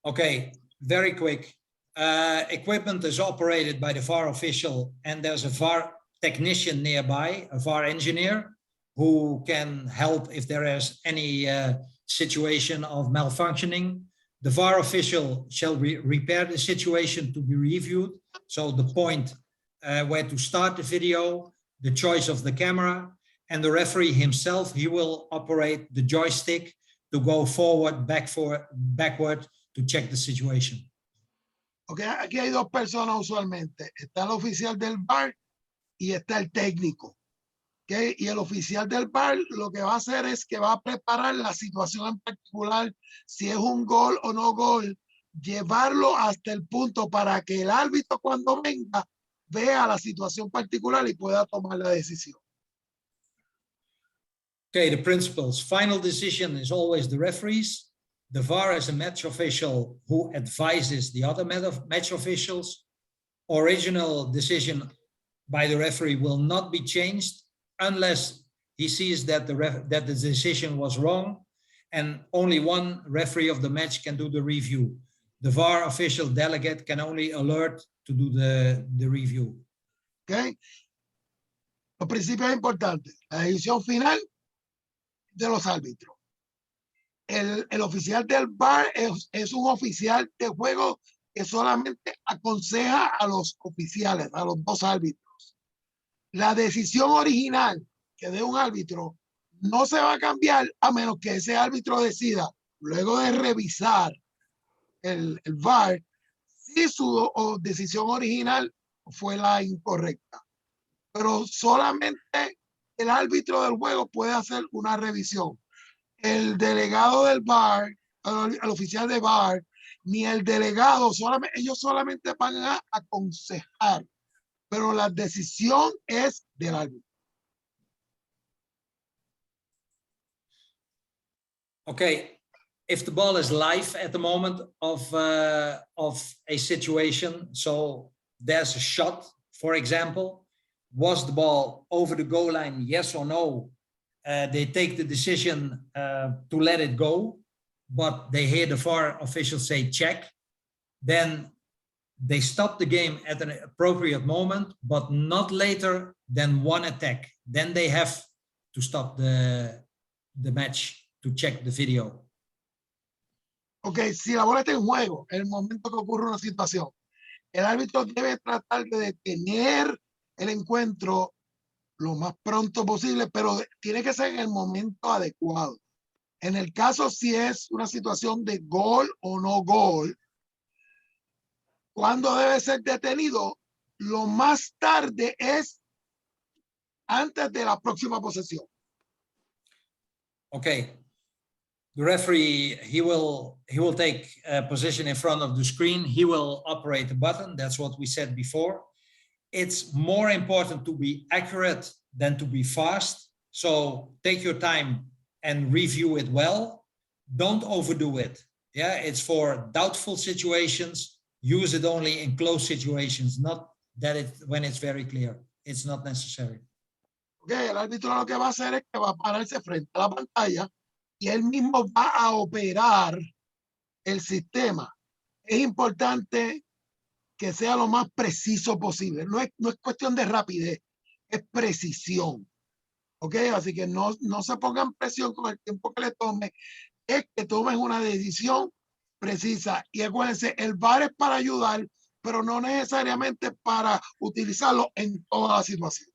Okay, very quick. Equipment is operated by the VAR official, and there's a VAR technician nearby, a VAR engineer, who can help if there is any situation of malfunctioning. The VAR official shall repair the situation to be reviewed. So the point where to start the video, the choice of the camera, and the referee himself, he will operate the joystick to go forward, backward to check the situation. Okay, aquí hay 2 personas usualmente. Está el oficial del VAR y está el técnico. Okay, y el oficial del VAR lo que va a hacer es que va a preparar la situación en particular, si es un gol o no gol, llevarlo hasta el punto para que el árbitro cuando venga vea la situación particular y pueda tomar la decisión. Okay, the principles. Final decision is always the referees. The VAR is a match official who advises the other match officials. Original decision by the referee will not be changed unless he sees that the decision was wrong, and only one referee of the match can do the review. The VAR official delegate can only alert to do the review. ¿Ok? Los principios importantes. La decisión final de los árbitros. El oficial del VAR es un oficial de juego que solamente aconseja a los oficiales, a los dos árbitros. La decisión original que dé un árbitro no se va a cambiar a menos que ese árbitro decida, luego de revisar el VAR, si su decisión original fue la incorrecta. Pero solamente el árbitro del juego puede hacer una revisión. El delegado del VAR, el oficial de VAR, ni el delegado, ellos solamente van a aconsejar, pero la decisión es del árbitro. Okay, if the ball is live at the moment of a situation, so there's a shot, for example, was the ball over the goal line, yes or no? They take the decision to let it go, but they hear the VAR official say check. Then they stop the game at an appropriate moment, but not later than one attack. Then they have to stop the match to check the video. Ok, si la bola está en juego, en el momento que ocurre una situación, el árbitro debe tratar de detener el encuentro lo más pronto posible, pero tiene que ser en el momento adecuado. En el caso si es una situación de gol o no gol, ¿cuándo debe ser detenido? Lo más tarde es antes de la próxima posesión. Okay. The referee, he will take a position in front of the screen. He will operate the button. That's what we said before. It's more important to be accurate than to be fast. So take your time and review it well. Don't overdo it. Yeah, it's for doubtful situations. Use it only in close situations, not that when it's very clear. It's not necessary. Okay, el árbitro lo que va a hacer es que va a pararse frente a la pantalla y él mismo va a operar el sistema. Es importante que sea lo más preciso posible. No es cuestión de rapidez, es precisión. ¿Ok? Así que no se pongan presión con el tiempo que le tome. Es que tomen una decisión precisa. Y acuérdense, el VAR es para ayudar, pero no necesariamente para utilizarlo en toda la situación.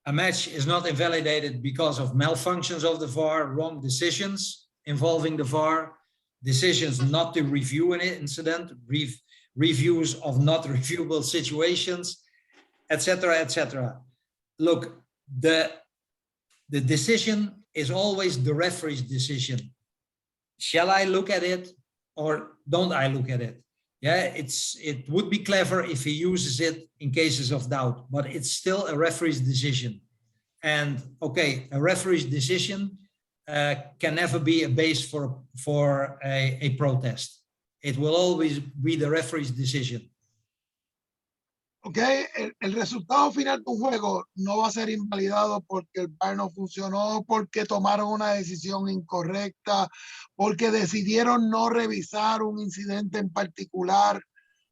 A match is not invalidated because of malfunctions of the VAR, wrong decisions involving the VAR, decisions not to review an incident, reviews of not reviewable situations, etc., etc. Look, the decision is always the referee's decision. Shall I look at it or don't I look at it? Yeah, it would be clever if he uses it in cases of doubt, but it's still a referee's decision. And okay, a referee's decision can never be a base for a protest. It will always be the referee's decision. Okay, el resultado final de un juego no va a ser invalidado porque el VAR no funcionó, porque tomaron una decisión incorrecta, porque decidieron no revisar un incidente en particular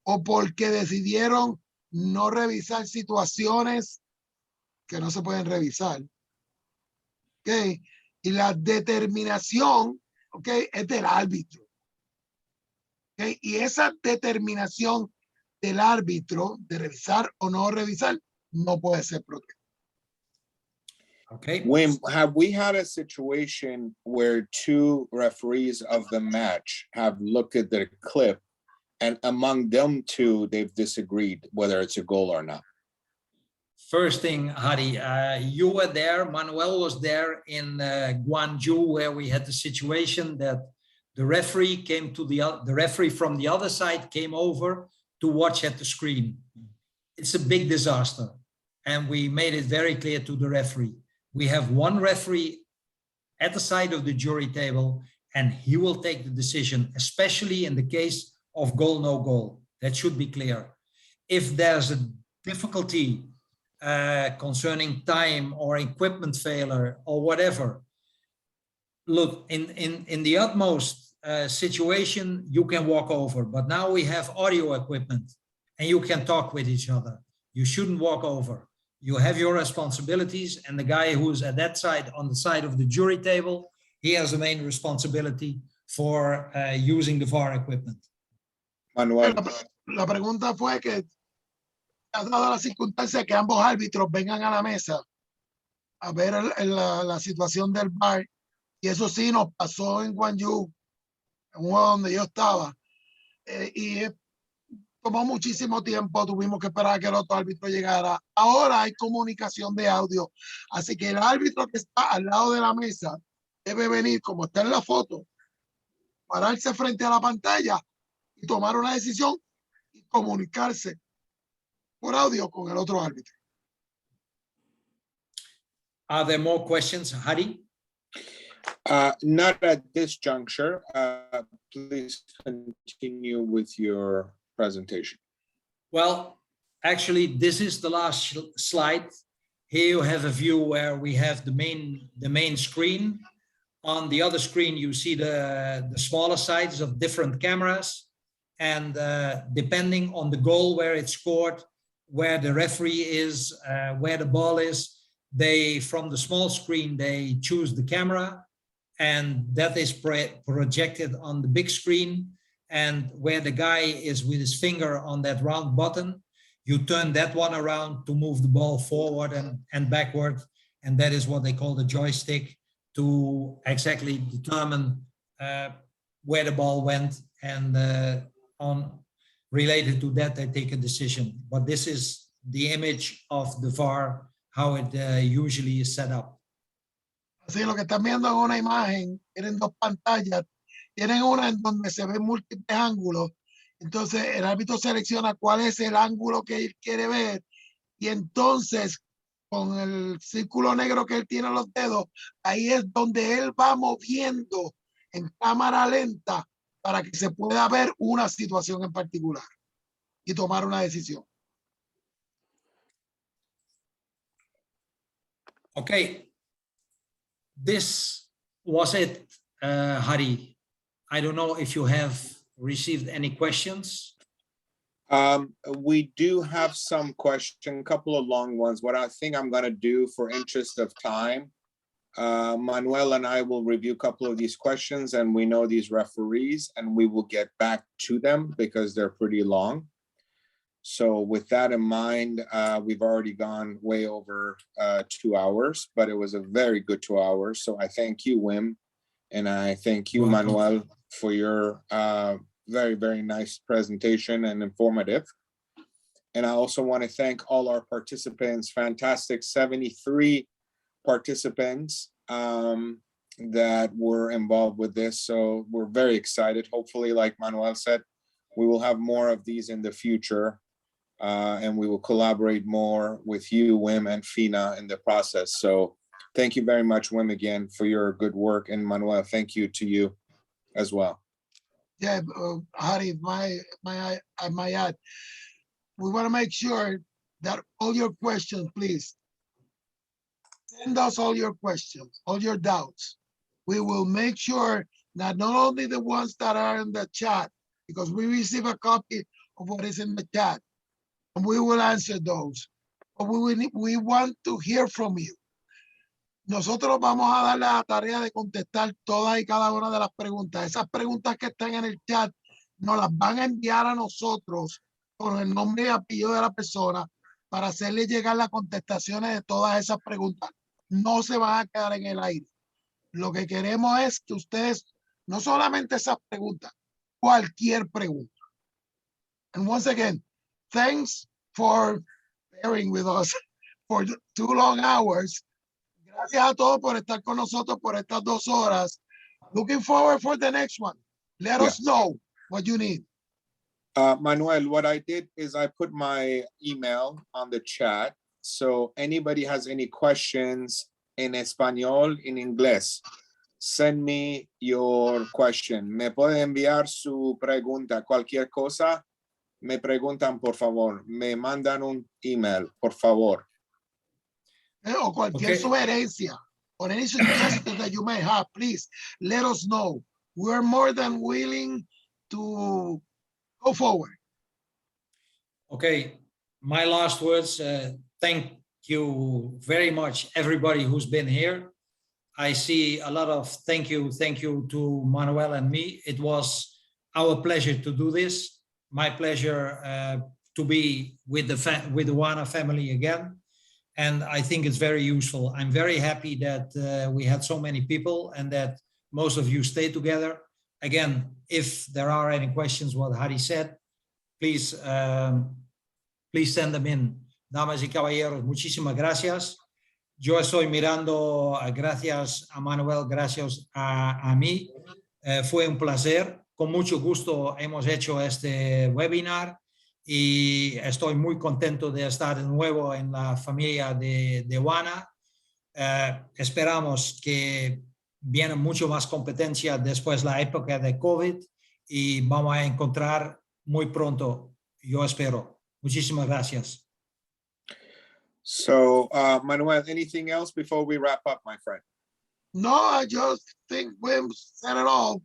o porque decidieron no revisar situaciones que no se pueden revisar. Okay, y la determinación, okay, es del árbitro. Okay, y esa determinación del árbitro de revisar o no revisar no puede ser protesta. Okay. Wim, have we had a situation where two referees of the match have looked at the clip and among them two, they've disagreed whether it's a goal or not? First thing, Hadi, you were there, Manuel was there in Guangzhou, where we had the situation that the referee came to the referee from the other side came over to watch at the screen. It's a big disaster. And we made it very clear to the referee. We have one referee at the side of the jury table, and he will take the decision, especially in the case of goal, no goal. That should be clear. If there's a difficulty concerning time or equipment failure or whatever. Look, in the utmost situation, you can walk over, but now we have audio equipment and you can talk with each other. You shouldn't walk over. You have your responsibilities, and the guy who's at that side, on the side of the jury table, he has the main responsibility for using the VAR equipment. Manuel. La pregunta fue que, dado la circunstancia que ambos árbitros vengan a la mesa a ver la situación del VAR, y eso sí nos pasó en Guangzhou, en un juego donde yo estaba, y tomó muchísimo tiempo, tuvimos que esperar a que el otro árbitro llegara. Ahora hay comunicación de audio, así que el árbitro que está al lado de la mesa debe venir, como está en la foto, pararse frente a la pantalla y tomar una decisión y comunicarse por audio con el otro árbitro. Are there more questions, Hari? Not at this juncture. Please continue with your presentation. Well, actually, this is the last slide. Here you have a view where we have the main screen. On the other screen, you see the smaller sides of different cameras. And depending on the goal where it's scored, where the referee is, where the ball is, from the small screen, they choose the camera, and that is projected on the big screen. And where the guy is with his finger on that round button, you turn that one around to move the ball forward and backward. And that is what they call the joystick, to exactly determine where the ball went. And related to that, they take a decision. But this is the image of the VAR, how it usually is set up. Así, lo que están viendo en una imagen, tienen dos pantallas, tienen una en donde se ven múltiples ángulos, entonces el árbitro selecciona cuál es el ángulo que él quiere ver, y entonces con el círculo negro que él tiene en los dedos, ahí es donde él va moviendo en cámara lenta para que se pueda ver una situación en particular y tomar una decisión. Okay, this was it, Hari. I don't know if you have received any questions. We do have some questions, a couple of long ones. What I think I'm going to do, for interest of time, Manuel and I will review a couple of these questions, and we know these referees, and we will get back to them because they're pretty long. So with that in mind, we've already gone way over 2 hours, but it was a very good 2 hours. So I thank you, Wim, and I thank you, Manuel, for your very, very nice presentation and informative. And I also want to thank all our participants, fantastic 73 participants that were involved with this. So we're very excited. Hopefully, like Manuel said, we will have more of these in the future. And we will collaborate more with you, Wim, and Fina in the process. So thank you very much, Wim, again, for your good work. And Manuel, thank you to you as well. Yeah, Hari, my add, we want to make sure that all your questions, please, send us all your questions, all your doubts. We will make sure that not only the ones that are in the chat, because we receive a copy of what is in the chat, and we will answer those. But we want to hear from you. Nosotros vamos a darle la tarea de contestar todas y cada una de las preguntas. Esas preguntas que están en el chat nos las van a enviar a nosotros con el nombre y apellido de la persona para hacerle llegar las contestaciones de todas esas preguntas. No se van a quedar en el aire. Lo que queremos es que ustedes, no solamente esas preguntas, cualquier pregunta. And once again, thanks for bearing with us for 2 long hours. Gracias a todos por estar con nosotros por estas 2 horas. Looking forward for the next one. Let us know what you need. Manuel, what I did is I put my email on the chat. So anybody has any questions in español, in inglés, send me your question. Me puede enviar su pregunta, cualquier cosa. Me preguntan, por favor. Me mandan un email, por favor. O cualquier Okay. sugerencia or any suggestions that you may have, please let us know. We're more than willing to go forward. Okay, my last words. Thank you very much, everybody who's been here. I see a lot of thank you to Manuel and me. It was our pleasure to do this. My pleasure to be with the WANA family again. And I think it's very useful. I'm very happy that we had so many people and that most of you stayed together. Again, if there are any questions, what Harry said, please, please send them in. Damas y caballeros, muchísimas gracias. Yo estoy mirando, gracias a Manuel, gracias a mí. Fue un placer. Con mucho gusto hemos hecho este webinar y estoy muy contento de estar de nuevo en la familia de WANA. Esperamos que viene mucho más competencia después de la época de COVID y vamos a encontrar muy pronto, yo espero. Muchísimas gracias. So, Manuel, anything else before we wrap up, my friend? No, I just think Wim said it all.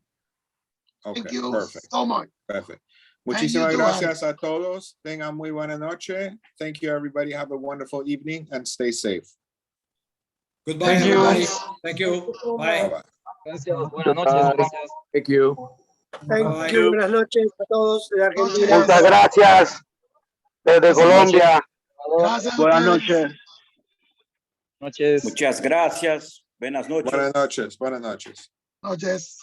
Okay, Thank you perfect. so much. Perfect. And Muchísimas you too, gracias a todos. Tengan muy buena noche. Thank you, everybody. Have a wonderful evening and stay safe. Goodbye, Thank you. everybody. Thank you. Bye. Bye-bye. Gracias, buenas noches, gracias. Thank you. Bye. Buenas noches a todos de Argentina. Noches. Muchas gracias desde Buenas Colombia. Gracias a Buenas ustedes. Noches. Muchas gracias. Buenas noches. Buenas noches. Buenas noches. Noches.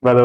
Hello.